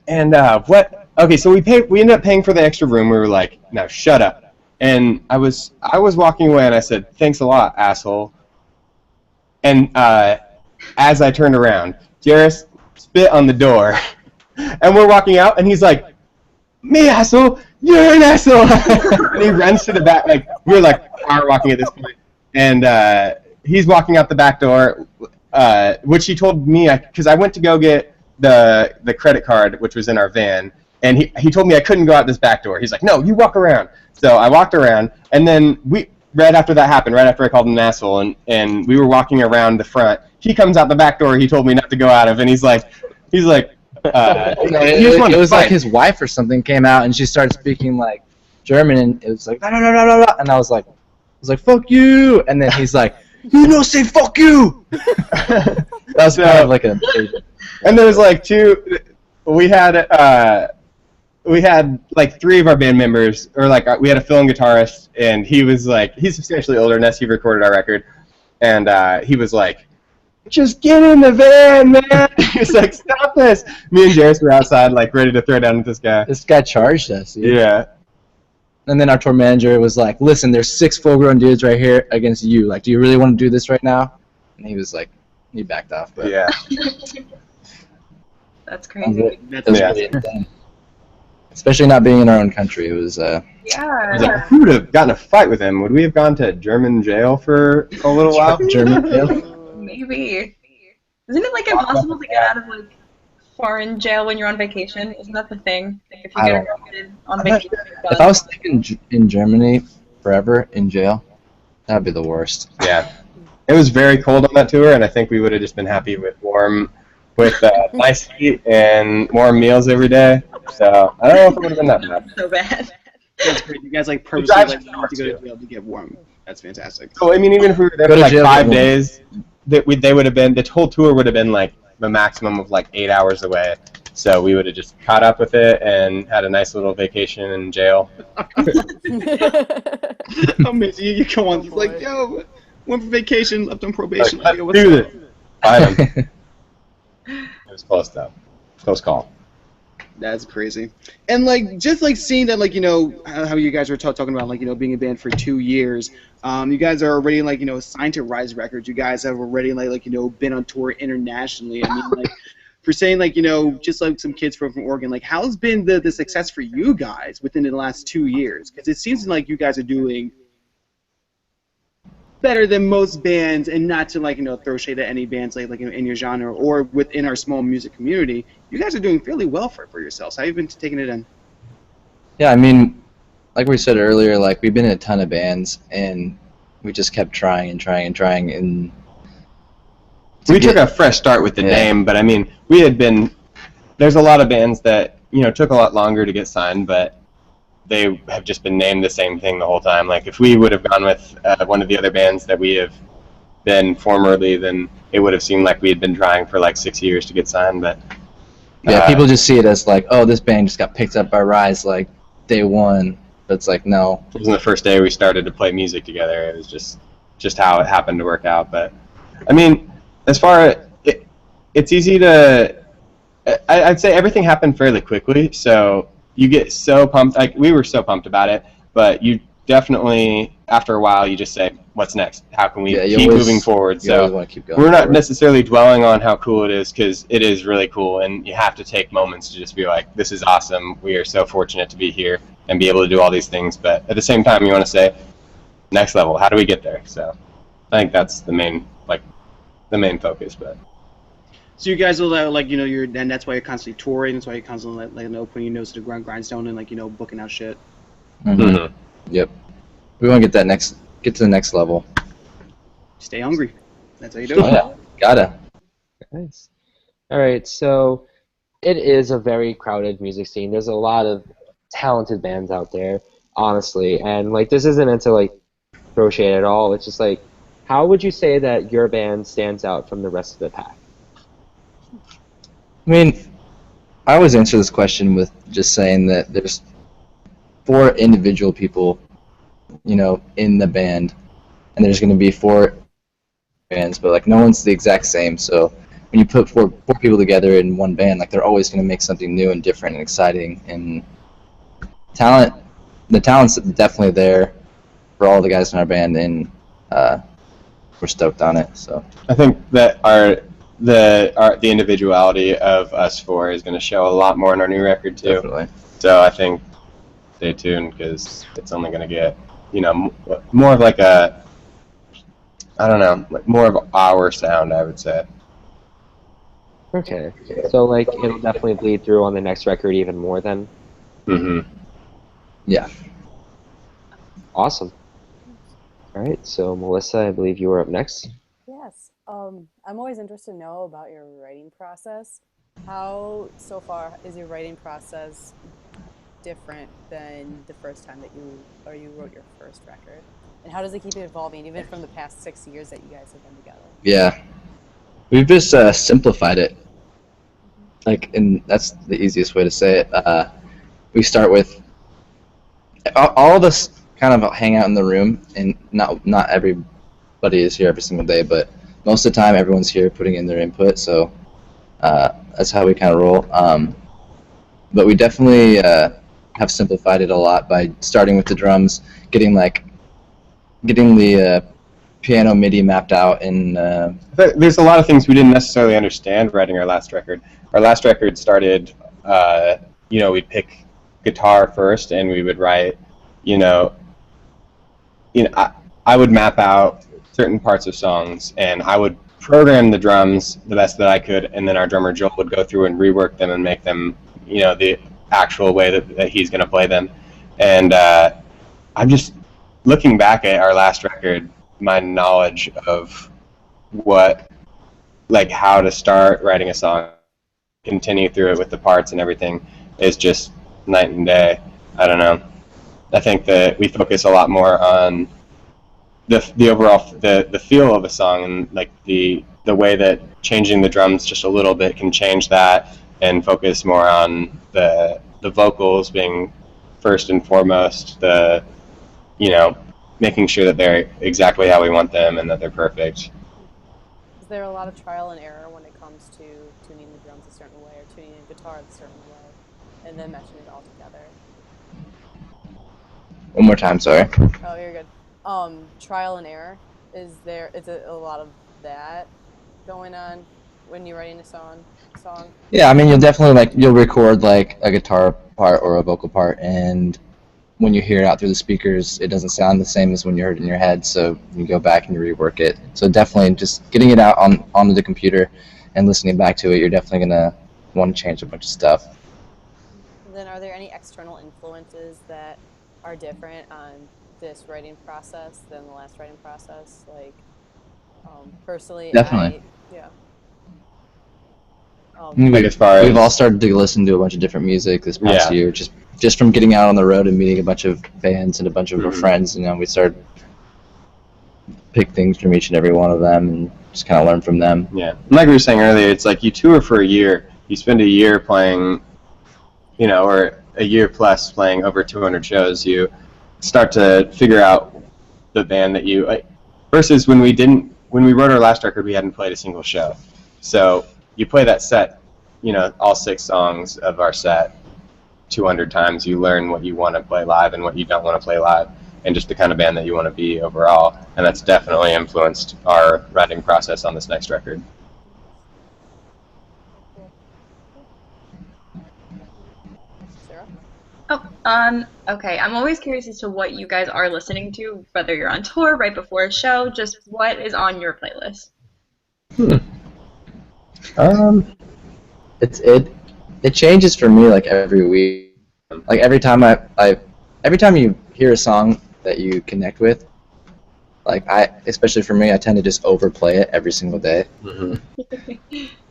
And what? Okay, so we ended up paying for the extra room. We were like, "Now shut up." And I was walking away, and I said, "Thanks a lot, asshole." And as I turned around, Jairus spit on the door, and we're walking out, and he's like, "Me asshole, you're an asshole!" And he runs to the back. Like we were like walking at this point, and he's walking out the back door, which he told me because I went to go get the credit card, which was in our van, and he told me I couldn't go out this back door. He's like, "No, you walk around." So I walked around, and then right after that happened, right after I called him an asshole, and we were walking around the front, he comes out the back door he told me not to go out of, and he's like, it was like his wife or something came out, and she started speaking like German, and it was like, "No, no, no, no, no," and I was like, "Fuck you," and then he's like, "You don't say fuck you." That was kind of like a. And there was like 2. We had like 3 of our band members, or like we had a fill-in guitarist, and he was like, he's substantially older than us. He recorded our record, and he was like, "Just get in the van, man." He was like, "Stop this." Me and Jairus were outside, like ready to throw down at this guy. This guy charged us. Dude. Yeah. And then our tour manager was like, "Listen, there's 6 full-grown dudes right here against you. Like, do you really want to do this right now?" And he was like, he backed off. But yeah. That's crazy. That's really insane. Especially not being in our own country. It was. Yeah. Like, who would have gotten a fight with him? Would we have gone to German jail for a little while? German jail? Maybe. Isn't it like impossible to get out of like foreign jail when you're on vacation? Isn't that the thing? Like if you get arrested on vacation. If I was thinking in Germany forever in jail, that'd be the worst. Yeah. It was very cold on that tour, and I think we would have just been happy with nice heat and warm meals every day. So I don't know if it would have been that bad. So bad. That's great. You guys like purposely like wanted to go to jail to get warm. That's fantastic. So I mean, even if we were there for like 5 days, they would have been, the whole tour would have been like the maximum of like 8 hours away. So we would have just caught up with it and had a nice little vacation in jail. Amazing. You go on like, "Yo, went for vacation, left on probation." Like, Yo, let's do this. Fight him. It was close though. Close call. That's crazy. And like just like seeing that, like, you know, how you guys were talking about, like, you know, being a band for 2 years. You guys are already, like, you know, signed to Rise Records. You guys have already like you know, been on tour internationally. I mean, like, for saying, like, you know, just like some kids from Oregon, like, how's been the success for you guys within the last 2 years? Because it seems like you guys are doing better than most bands, and not to like throw shade at any bands like in your genre or within our small music community. You guys are doing fairly well for yourselves. How have you been taking it in? Yeah, I mean, like we said earlier, like we've been in a ton of bands, and we just kept trying and trying and trying, and we took a fresh start with the name, but I mean, we had been. There's a lot of bands that took a lot longer to get signed, but they have just been named the same thing the whole time. Like if we would have gone with one of the other bands that we have been formerly, then it would have seemed like we had been trying for like 6 years to get signed. But yeah, people just see it as like, oh, this band just got picked up by Rise like day one. But it's like, no. It wasn't the first day we started to play music together. It was just how it happened to work out. But I mean, as far as it's easy to. I'd say everything happened fairly quickly, so you get so pumped. Like we were so pumped about it, but you definitely, after a while, you just say, "What's next? How can we keep moving forward?" So we're not necessarily dwelling on how cool it is, because it is really cool, and you have to take moments to just be like, "This is awesome. We are so fortunate to be here and be able to do all these things." But at the same time, you want to say, "Next level. How do we get there?" So I think that's the main focus, but. So you guys will like and that's why you're constantly touring. That's why you're constantly putting your nose to the grindstone and like booking out shit. Mm-hmm. Yep. We want to get to the next level. Stay hungry. That's how you do it. Oh, yeah. Gotta. Nice. All right, so it is a very crowded music scene. There's a lot of talented bands out there, honestly, and like this isn't into like throw shade at all. It's just like, how would you say that your band stands out from the rest of the pack? I mean, I always answer this question with just saying that there's 4 individual people, in the band, and there's going to be 4 bands, but like no one's the exact same. So when you put four people together in one band, like they're always going to make something new and different and exciting. And the talent's definitely there for all the guys in our band, and we're stoked on it. So I think that the individuality of us 4 is going to show a lot more in our new record too. Definitely. So I think stay tuned, because it's only going to get more of like a, I don't know, like more of our sound, I would say. Okay, so like it'll definitely bleed through on the next record even more then. Mm-hmm. Yeah. Awesome. All right, so Melissa, I believe you were up next. Yes. I'm always interested to know about your writing process. How, so far, is your writing process different than the first time that you wrote your first record? And how does it keep evolving, even from the past 6 years that you guys have been together? Yeah. We've just simplified it. And that's the easiest way to say it. We start with all of us kind of hang out in the room, and not everybody is here every single day, but most of the time everyone's here putting in their input, so that's how we kind of roll. But we definitely have simplified it a lot by starting with the drums, getting the piano MIDI mapped out, and there's a lot of things we didn't necessarily understand writing our last record. Our last record started, we'd pick guitar first, and we would write, I would map out certain parts of songs, and I would program the drums the best that I could, and then our drummer Joel would go through and rework them and make them, the actual way that he's going to play them. And I'm just looking back at our last record, my knowledge of how to start writing a song, continue through it with the parts and everything, is just night and day. I don't know. I think that we focus a lot more on the overall the feel of a song, and like the way that changing the drums just a little bit can change that, and focus more on the vocals being first and foremost, making sure that they're exactly how we want them and that they're perfect. Is there a lot of trial and error when it comes to tuning the drums a certain way, or tuning the guitar a certain way, and then meshing it all together? One more time, sorry. Oh, you're good. Trial and error. Is it a lot of that going on when you're writing a song? Yeah, I mean, you'll definitely you'll record a guitar part or a vocal part, and when you hear it out through the speakers, it doesn't sound the same as when you heard it in your head. So you go back and you rework it. So definitely just getting it out onto the computer and listening back to it, you're definitely gonna want to change a bunch of stuff. Then are there any external influences that are different on this writing process than the last writing process? Like, personally, Definitely. yeah. Like as far We've as all started to listen to a bunch of different music this past year, just from getting out on the road and meeting a bunch of bands and a bunch of our friends. We started pick things from each and every one of them and just kind of learn from them. Yeah, like we were saying earlier, it's like you tour for a year, you spend a year playing, or a year plus playing over 200 shows. You start to figure out the band that you like. Versus when we wrote our last record, we hadn't played a single show. So you play that set, all 6 songs of our set 200 times. You learn what you want to play live and what you don't want to play live, and just the kind of band that you want to be overall. And that's definitely influenced our writing process on this next record. Okay. I'm always curious as to what you guys are listening to, whether you're on tour, right before a show, just what is on your playlist? It changes for me like every week. Like every time every time you hear a song that you connect with, especially for me, I tend to just overplay it every single day.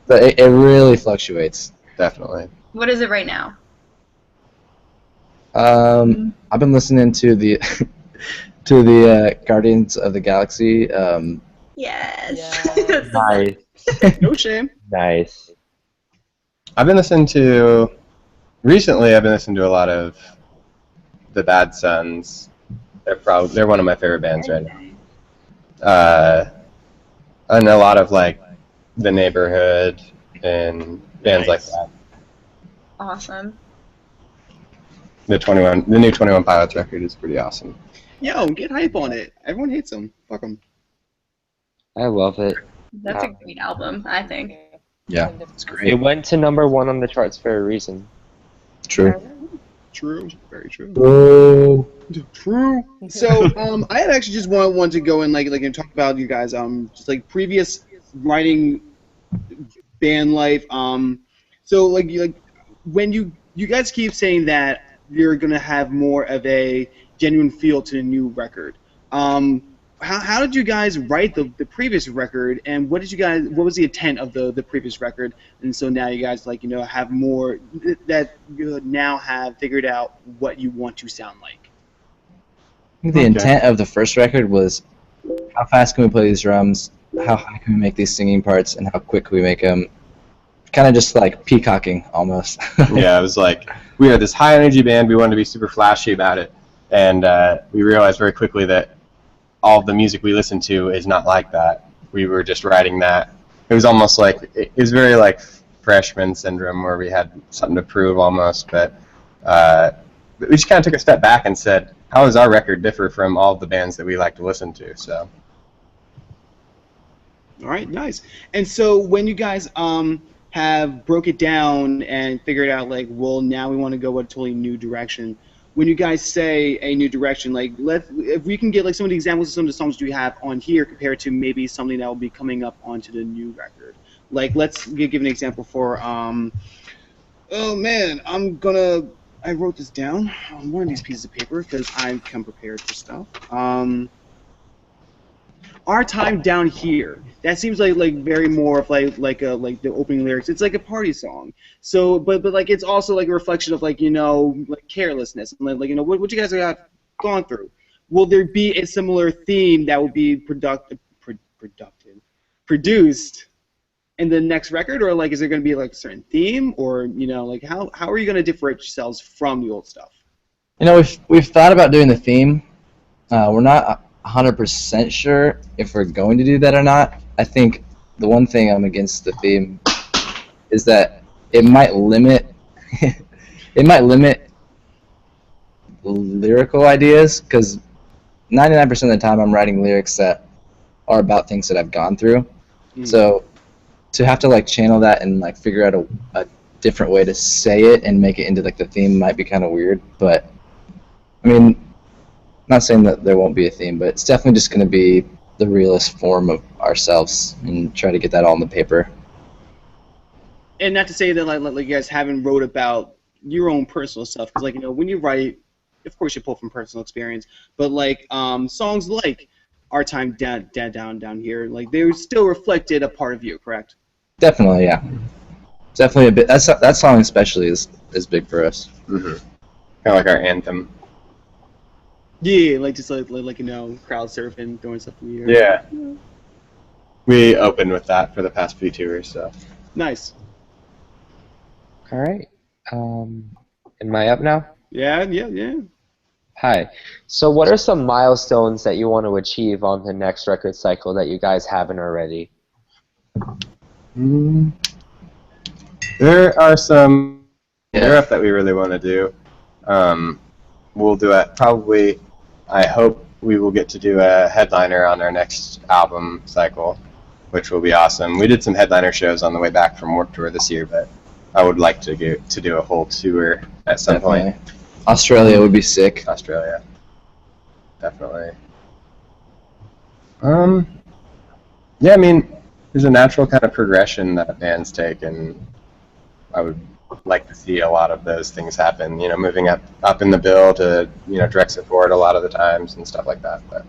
But it really fluctuates. Definitely. What is it right now? I've been listening to the Guardians of the Galaxy. Yes. Nice. No shame. Nice. Recently I've been listening to a lot of the Bad Sons. They're one of my favorite bands right now. And a lot of like The Neighborhood and bands like that. Awesome. The new 21 Pilots record is pretty awesome. Yo, get hype on it. Everyone hates them. Fuck them. I love it. That's a great album, I think. Yeah, it's great. It went to #1 on the charts for a reason. True. True. Very true. Oh. True. So, I had actually just wanted to go and and talk about you guys, just like previous writing, band life. So when you guys keep saying that you're gonna have more of a genuine feel to the new record. How did you guys write the previous record, and what was the intent of the previous record? And so now you guys have more that you now have figured out what you want to sound like. I think the intent of the first record was how fast can we play these drums, how high can we make these singing parts, and how quick can we make them. Kind of just like peacocking almost. Yeah, it was like we are this high energy band. We wanted to be super flashy about it, and we realized very quickly that all of the music we listened to is not like that. We were just writing that. It was almost like it was very like freshman syndrome where we had something to prove almost, but we just kind of took a step back and said, how does our record differ from all of the bands that we like to listen to? So. All right, nice. And so when you guys have broke it down and figured out well, now we want to go a totally new direction. When you guys say a new direction, if we can get some of the examples of some of the songs you have on here compared to maybe something that will be coming up onto the new record. Let's give an example for oh man, I wrote this down on one of these pieces of paper because I come prepared for stuff. Our Time Down Here. That seems like very more of like the opening lyrics. It's like a party song. So, but it's also a reflection of carelessness and what you guys have gone through. Will there be a similar theme that will be produced in the next record, or is there going to be a certain theme, or how are you going to differentiate yourselves from the old stuff? We've thought about doing the theme. We're not 100% sure if we're going to do that or not. I think the one thing I'm against the theme is that it might limit lyrical ideas, because 99% of the time I'm writing lyrics that are about things that I've gone through. So to have to channel that and figure out a different way to say it and make it into the theme might be kind of weird, but I mean, not saying that there won't be a theme, but it's definitely just going to be the realest form of ourselves and try to get that all on the paper. And not to say that like you guys haven't wrote about your own personal stuff, because like when you write, of course you pull from personal experience, but like songs like Our Time Down Here, like they still reflected a part of you, correct? Definitely, yeah. Definitely a bit. That song especially is big for us. Mm-hmm. Kind of like our anthem. Yeah, like just like crowd surfing, throwing stuff in the air. Yeah. We opened with that for the past few tours, so. Nice. All right. Am I up now? Yeah. Hi. So what are some milestones that you want to achieve on the next record cycle that you guys haven't already? There are some stuff that we really want to do. We'll do it probably. I hope we will get to do a headliner on our next album cycle, which will be awesome. We did some headliner shows on the way back from Warped Tour this year, but I would like to do a whole tour at some point. Australia would be sick. Australia, definitely. Yeah, I mean, there's a natural kind of progression that bands take, and I would like to see a lot of those things happen. Moving up in the bill to direct support a lot of the times and stuff like that. But.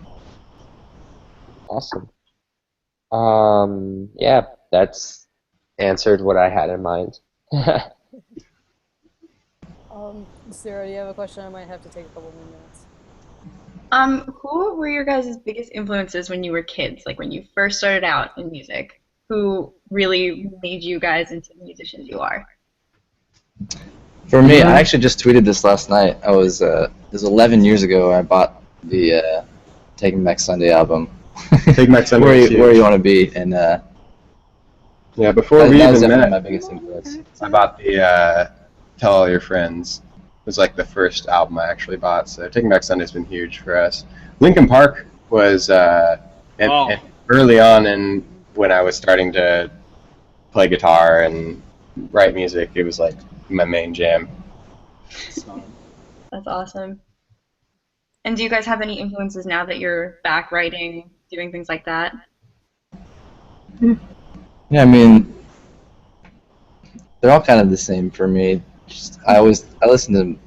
Awesome. Yeah, that's answered what I had in mind. Sarah, do you have a question? I might have to take a couple more minutes. Who were your guys' biggest influences when you were kids? Like when you first started out in music? Who really made you guys into the musicians you are? For me, I actually just tweeted this last night. It was 11 years ago. I bought the Taking Back Sunday album. Taking Back Sunday. Where you want to be, and yeah, before we even met, my biggest influence. I bought the Tell All Your Friends. It was like the first album I actually bought. So Taking Back Sunday's been huge for us. Linkin Park was and early on, and when I was starting to play guitar and write music, it was like my main jam. That's awesome. And do you guys have any influences now that you're back writing, doing things like that? Yeah, I mean, they're all kind of the same for me. I listen to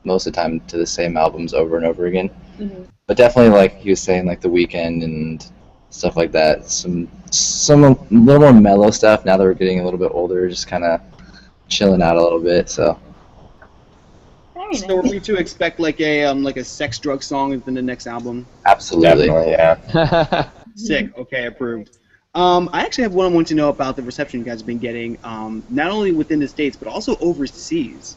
most of the time to the same albums over and over again. Mm-hmm. But definitely, like he was saying, like The Weeknd and stuff like that. Some a little more mellow stuff now that we're getting a little bit older, just kind of chilling out a little bit. So. So are we to expect like a sex drug song within the next album? Absolutely. Definitely, yeah. Sick. Okay, approved. I actually have one I want to know about the reception you guys have been getting, not only within the States but also overseas.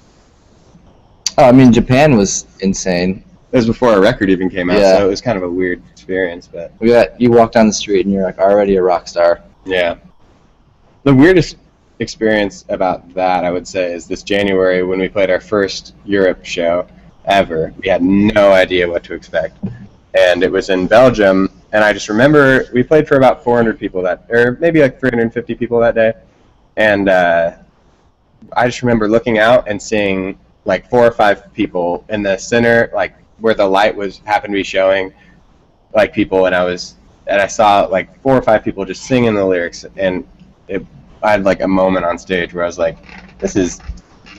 Oh, I mean, Japan was insane. It was before our record even came out, so it was kind of a weird experience. But you walk down the street and you're like already a rock star. Yeah. The weirdest experience about that, I would say, is this January when we played our first Europe show ever. We had no idea what to expect, and it was in Belgium. And I just remember we played for about 400 people or maybe like 350 people that day, and I just remember looking out and seeing like 4 or 5 people in the center, like where the light happened to be showing, like people, and I saw like 4 or 5 people just singing the lyrics, and I had like a moment on stage where I was like, this is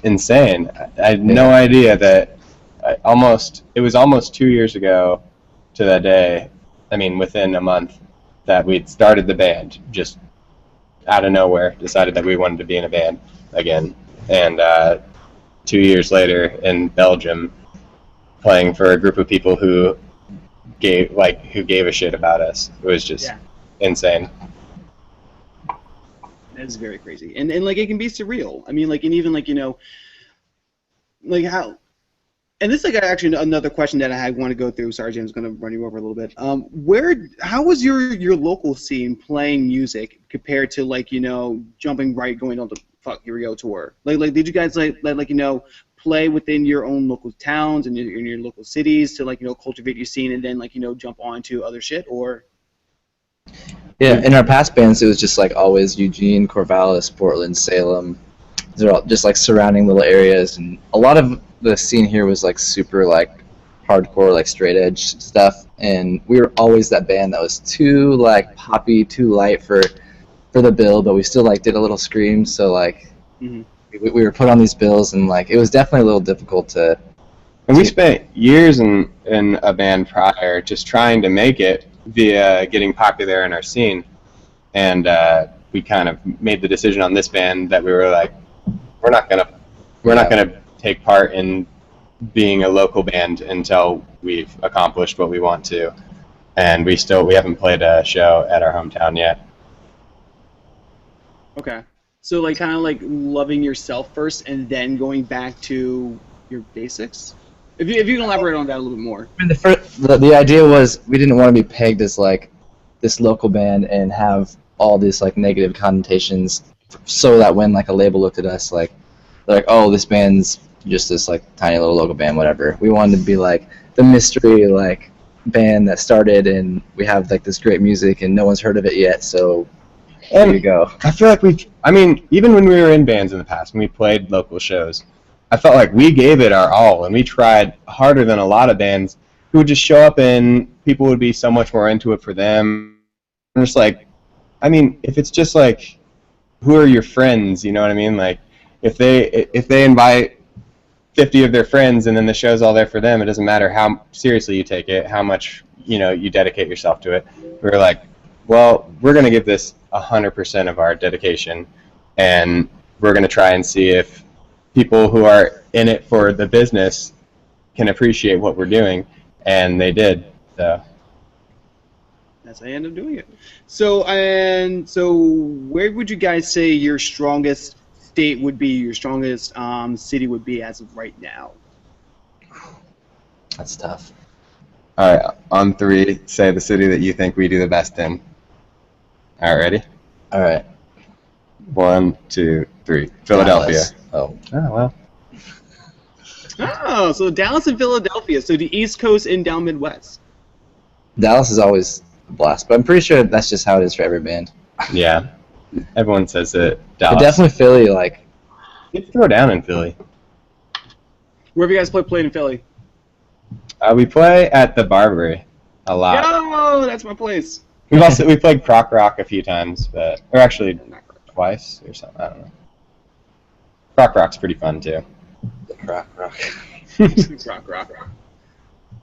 insane. I had no idea that it was almost 2 years ago to that day, I mean within a month, that we'd started the band, just out of nowhere, decided that we wanted to be in a band again. And 2 years later in Belgium, playing for a group of people who gave a shit about us. It was just insane. That is very crazy, and like it can be surreal. I mean, like, and even like like how. And this is like actually another question that I want to go through. Sorry, James, I'm going to run you over a little bit. How was your local scene playing music compared to like jumping going on the Here We Go tour? Like did you guys like play within your own local towns and in your local cities to like cultivate your scene and then like jump on to other shit, or? Yeah, in our past bands, it was just like always Eugene, Corvallis, Portland, Salem. They're all just like surrounding little areas, and a lot of the scene here was like super like hardcore, like straight edge stuff, and we were always that band that was too like poppy, too light for the bill, but we still like did a little scream. So like we were put on these bills, and like it was definitely a little difficult to. And we spent years in a band prior just trying to make it via getting popular in our scene, and we kind of made the decision on this band that we were like, we're not gonna take part in being a local band until we've accomplished what we want to, and we haven't played a show at our hometown yet. Okay, so like kind of like loving yourself first and then going back to your basics. If you can elaborate on that a little bit more. I mean, the idea was we didn't want to be pegged as like this local band and have all these like negative connotations, so that when like a label looked at us, like they're like, oh, this band's just this like tiny little local band, whatever. We wanted to be like the mystery like band that started, and we have like this great music and no one's heard of it yet, so there you go. I feel like even when we were in bands in the past, when we played local shows, I felt like we gave it our all, and we tried harder than a lot of bands who would just show up and people would be so much more into it for them. I'm just like, I mean, if it's just like, who are your friends, you know what I mean? Like, if they invite 50 of their friends and then the show's all there for them, it doesn't matter how seriously you take it, how much, you dedicate yourself to it. We're like, well, we're going to give this 100% of our dedication, and we're going to try and see if people who are in it for the business can appreciate what we're doing, and they did. So that's how I ended up doing it. So where would you guys say your strongest state would be, your strongest city would be as of right now? That's tough. All right, on 3, say the city that you think we do the best in. All right, ready? All right. 1, 2, 3. Philadelphia. Dallas. Oh, well. Oh, so Dallas and Philadelphia. So the East Coast and down Midwest. Dallas is always a blast, but I'm pretty sure that's just how it is for every band. Yeah, everyone says it. Dallas. But definitely Philly, like. You can throw down in Philly. Where have you guys played in Philly? We play at the Barbary a lot. Yo, that's my place. We played Croc Rock a few times, or actually twice or something. I don't know. Croc Rock's pretty fun too. Croc Rock. Rock.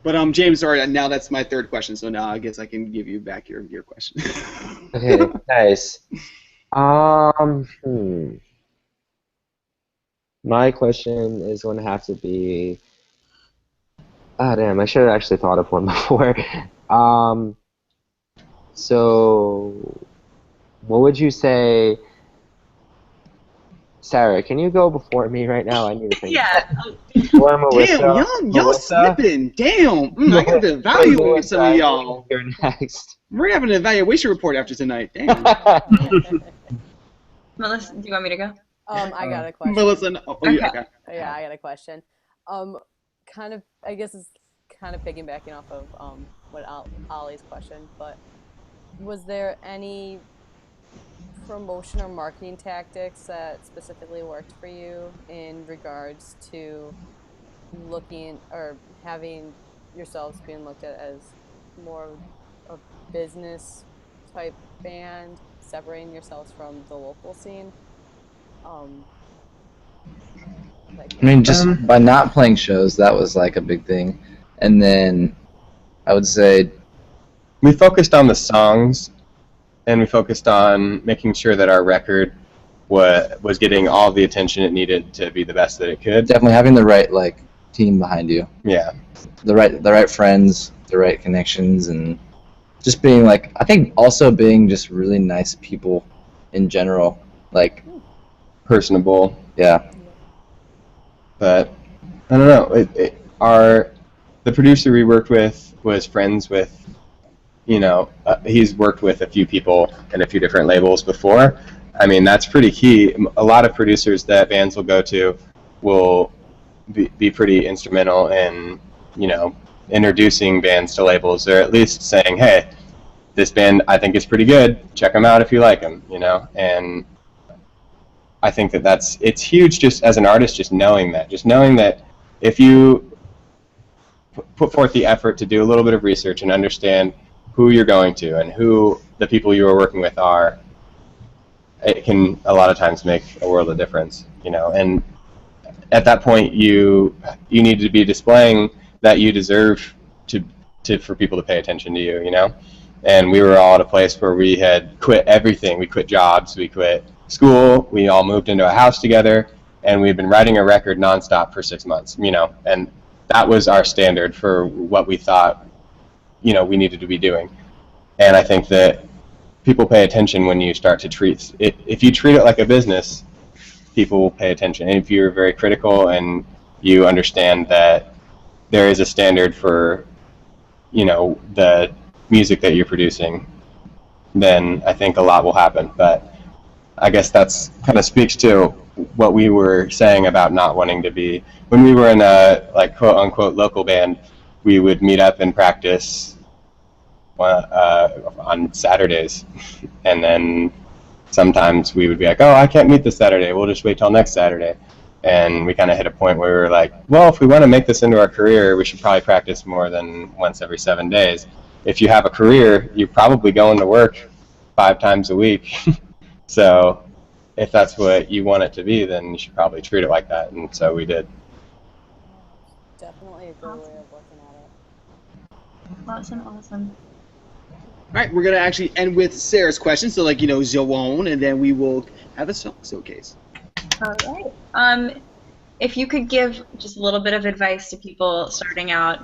But James, sorry. Now that's my third question. So now I guess I can give you back your question. Okay, nice. My question is going to have to be. Ah, damn! I should have actually thought of one before. So, what would you say? Sarah, can you go before me right now? I need to think. Yeah. Or Melissa. Damn, y'all slipping. Damn. I got to evaluate some of y'all. You're next. We're having an evaluation report after tonight. Damn. Melissa, do you want me to go? I got a question. Melissa, okay. Yeah, I got a question. Kind of, I guess it's kind of piggybacking off of what Ollie's question, but was there any promotion or marketing tactics that specifically worked for you in regards to looking or having yourselves being looked at as more of a business type band, separating yourselves from the local scene? I mean, just by not playing shows, that was like a big thing. And then I would say we focused on the songs, and we focused on making sure that our record was getting all the attention it needed to be the best that it could. definitely having the right like team behind you, Yeah. the right friends, the right connections, and just being like, I think also being just really nice people in general. Like, Personable. yeah. But I don't know. The producer we worked with was friends with, he's worked with a few people in a few different labels before. I mean, that's pretty key. A lot of producers that bands will go to will be pretty instrumental in, introducing bands to labels, or at least saying, hey, this band I think is pretty good. Check them out if you like them, And I think it's huge just as an artist, just knowing that if you put forth the effort to do a little bit of research and understand who you're going to and who the people you are working with are, it can a lot of times make a world of difference, you know. And at that point, you need to be displaying that you deserve for people to pay attention to you, you know. And we were all at a place where we had quit everything. We quit jobs, we quit school, we all moved into a house together, and we've been writing a record nonstop for 6 months, you know. And that was our standard for what we thought, you know, we needed to be doing. And I think that people pay attention when you start to treat it. If you treat it like a business, people will pay attention. And if you're very critical and you understand that there is a standard for, you know, the music that you're producing, then I think a lot will happen. But I guess that's kind of speaks to what we were saying about not wanting to be. When we were in a like quote unquote local band, we would meet up and practice on Saturdays, and then sometimes we would be like, oh, I can't meet this Saturday, we'll just wait till next Saturday. And we kind of hit a point where we were like, well, if we want to make this into our career, we should probably practice more than once every 7 days. If you have a career, you're probably going to work 5 times a week. So if that's what you want it to be, then you should probably treat it like that. And so we did. Definitely a good way of looking at it. Awesome. All right, we're gonna actually end with Sarah's question. So, like, you know, Joan, and then we will have a song showcase. All right. If you could give just a little bit of advice to people starting out,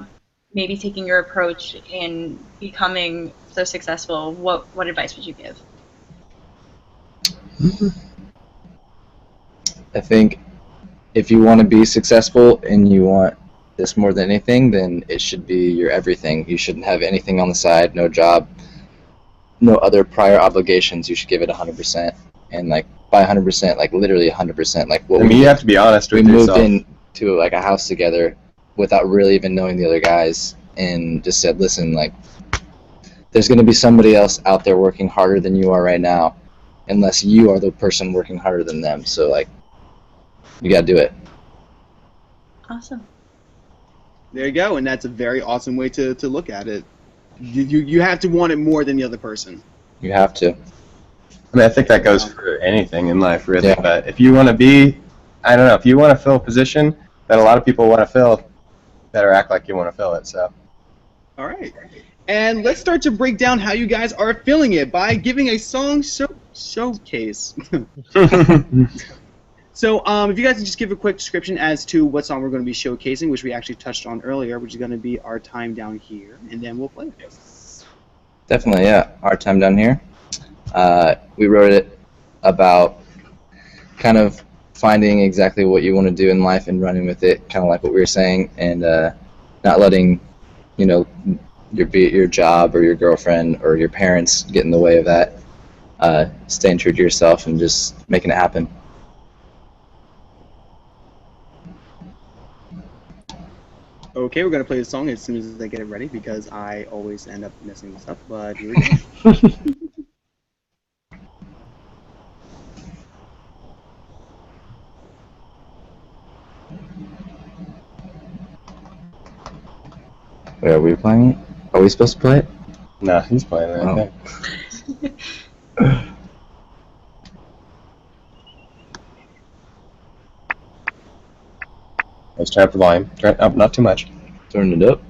maybe taking your approach in becoming so successful, what advice would you give? I think if you want to be successful and you want this more than anything, then it should be your everything. You shouldn't have anything on the side, no job, no other prior obligations. You should give it 100%. And like by 100%, like literally 100%. Like what you have to be honest with yourself. We moved into like a house together without really even knowing the other guys, and just said, listen, like there's going to be somebody else out there working harder than you are right now, unless you are the person working harder than them. So like you got to do it. Awesome. There you go, and that's a very awesome way to look at it. You have to want it more than the other person. You have to. I mean, I think that goes for anything in life, really. Yeah. But if you want to be, I don't know, if you want to fill a position that a lot of people want to fill, better act like you want to fill it. So. All right. And let's start to break down how you guys are feeling it by giving a song showcase. So, if you guys can just give a quick description as to what song we're going to be showcasing, which we actually touched on earlier, which is going to be Our Time Down Here, and then we'll play it. Definitely, yeah. Our Time Down Here. We wrote it about kind of finding exactly what you want to do in life and running with it, kind of like what we were saying, and not letting, you know, your job or your girlfriend or your parents get in the way of that. Staying true to yourself and just making it happen. Okay, we're going to play the song as soon as I get it ready because I always end up messing this up, but here we go. Wait, are we playing it? Are we supposed to play it? No, he's playing it. Oh. Let's turn up the volume. Turn up, not too much. Turn it up.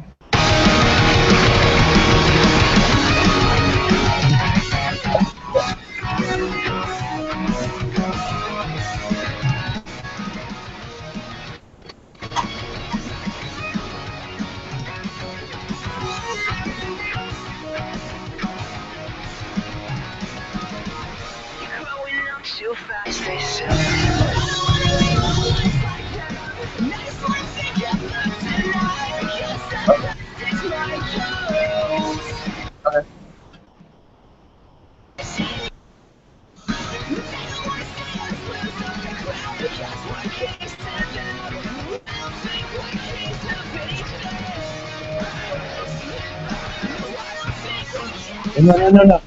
No. No.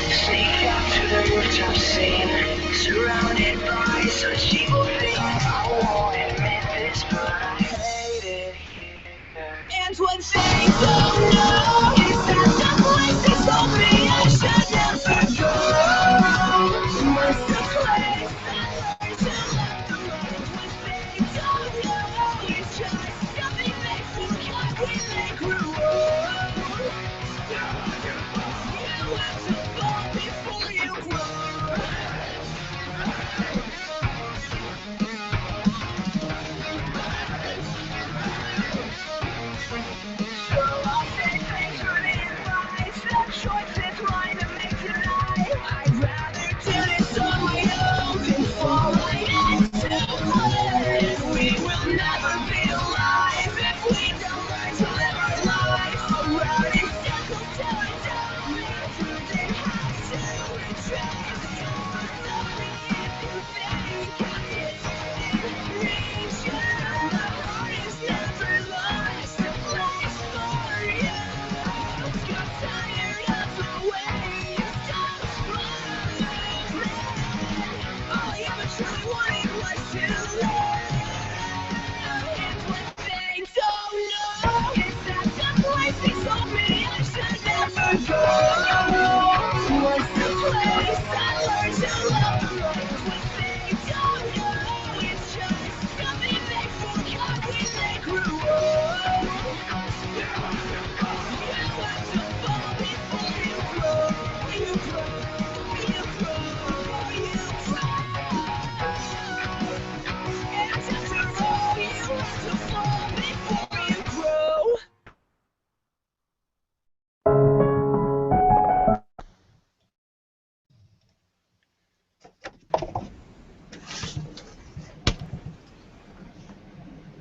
Sneak out to the rooftop scene, surrounded by such evil things.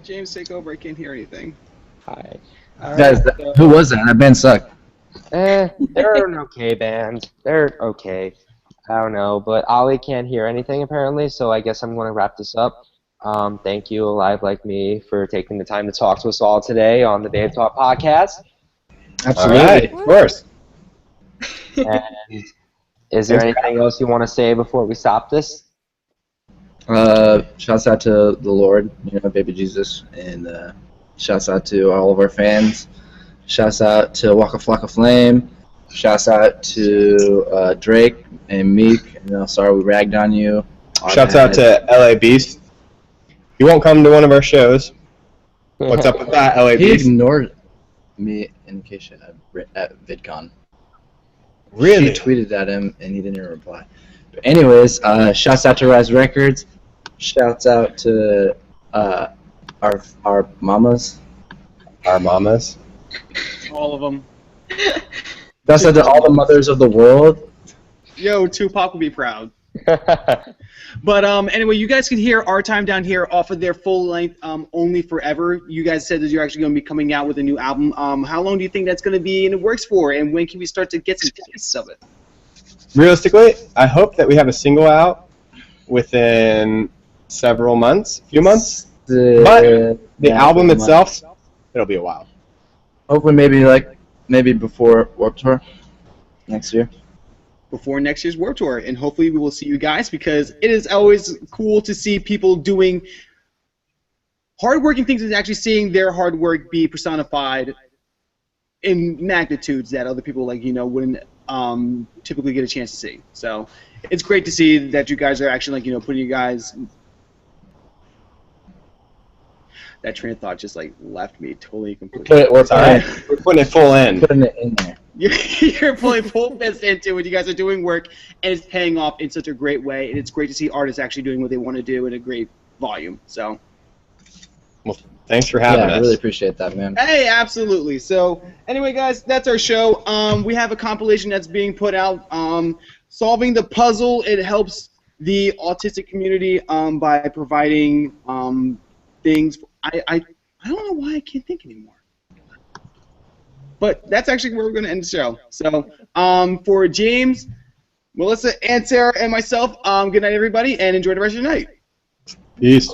James, take over. I can't hear anything. Hi. Guys, who was that? That band sucked. They're an okay band. They're okay. I don't know, but Ollie can't hear anything apparently, so I guess I'm going to wrap this up. Thank you, Alive Like Me, for taking the time to talk to us all today on the Babetalk podcast. Absolutely. All right, of course. And is there anything else you want to say before we stop this? Shouts out to the Lord, baby Jesus, and shouts out to all of our fans. Shouts out to Waka Flocka Flame. Shouts out to Drake and Meek. Sorry we ragged on you. Shouts out to LA Beast. He won't come to one of our shows. What's up with that, LA He Beast? ignored me and Keisha at VidCon. Really? She tweeted at him and he didn't even reply. But anyways, shouts out to Rise Records. Shouts out to our mamas. Our mamas. All of them. Shouts out to all the mothers of the world. Yo, Tupac will be proud. But anyway, you guys can hear Our Time Down Here off of their full length Only Forever. You guys said that you're actually going to be coming out with a new album. How long do you think that's going to be in the works for, and when can we start to get some tastes of it? Realistically, I hope that we have a single out within several months, few months. But the album itself, it'll be a while. Hopefully, maybe before Warped Tour next year. Before next year's Warped Tour, and hopefully we will see you guys, because it is always cool to see people doing hardworking things and actually seeing their hard work be personified in magnitudes that other people wouldn't typically get a chance to see. So it's great to see that you guys are actually putting you guys. That train of thought just left me totally completely. We're putting it full in. Putting it in there. You're putting full fist into it. You guys are doing work, and it's paying off in such a great way. And it's great to see artists actually doing what they want to do in a great volume. So, Well, thanks for having us. I really appreciate that, man. hey, absolutely. So, anyway, guys, that's our show. We have a compilation that's being put out. Solving the puzzle. It helps the autistic community by providing things. I don't know why I can't think anymore. But that's actually where we're going to end the show. So, for James, Melissa, and Sarah, and myself, good night, everybody, and enjoy the rest of your night. Peace.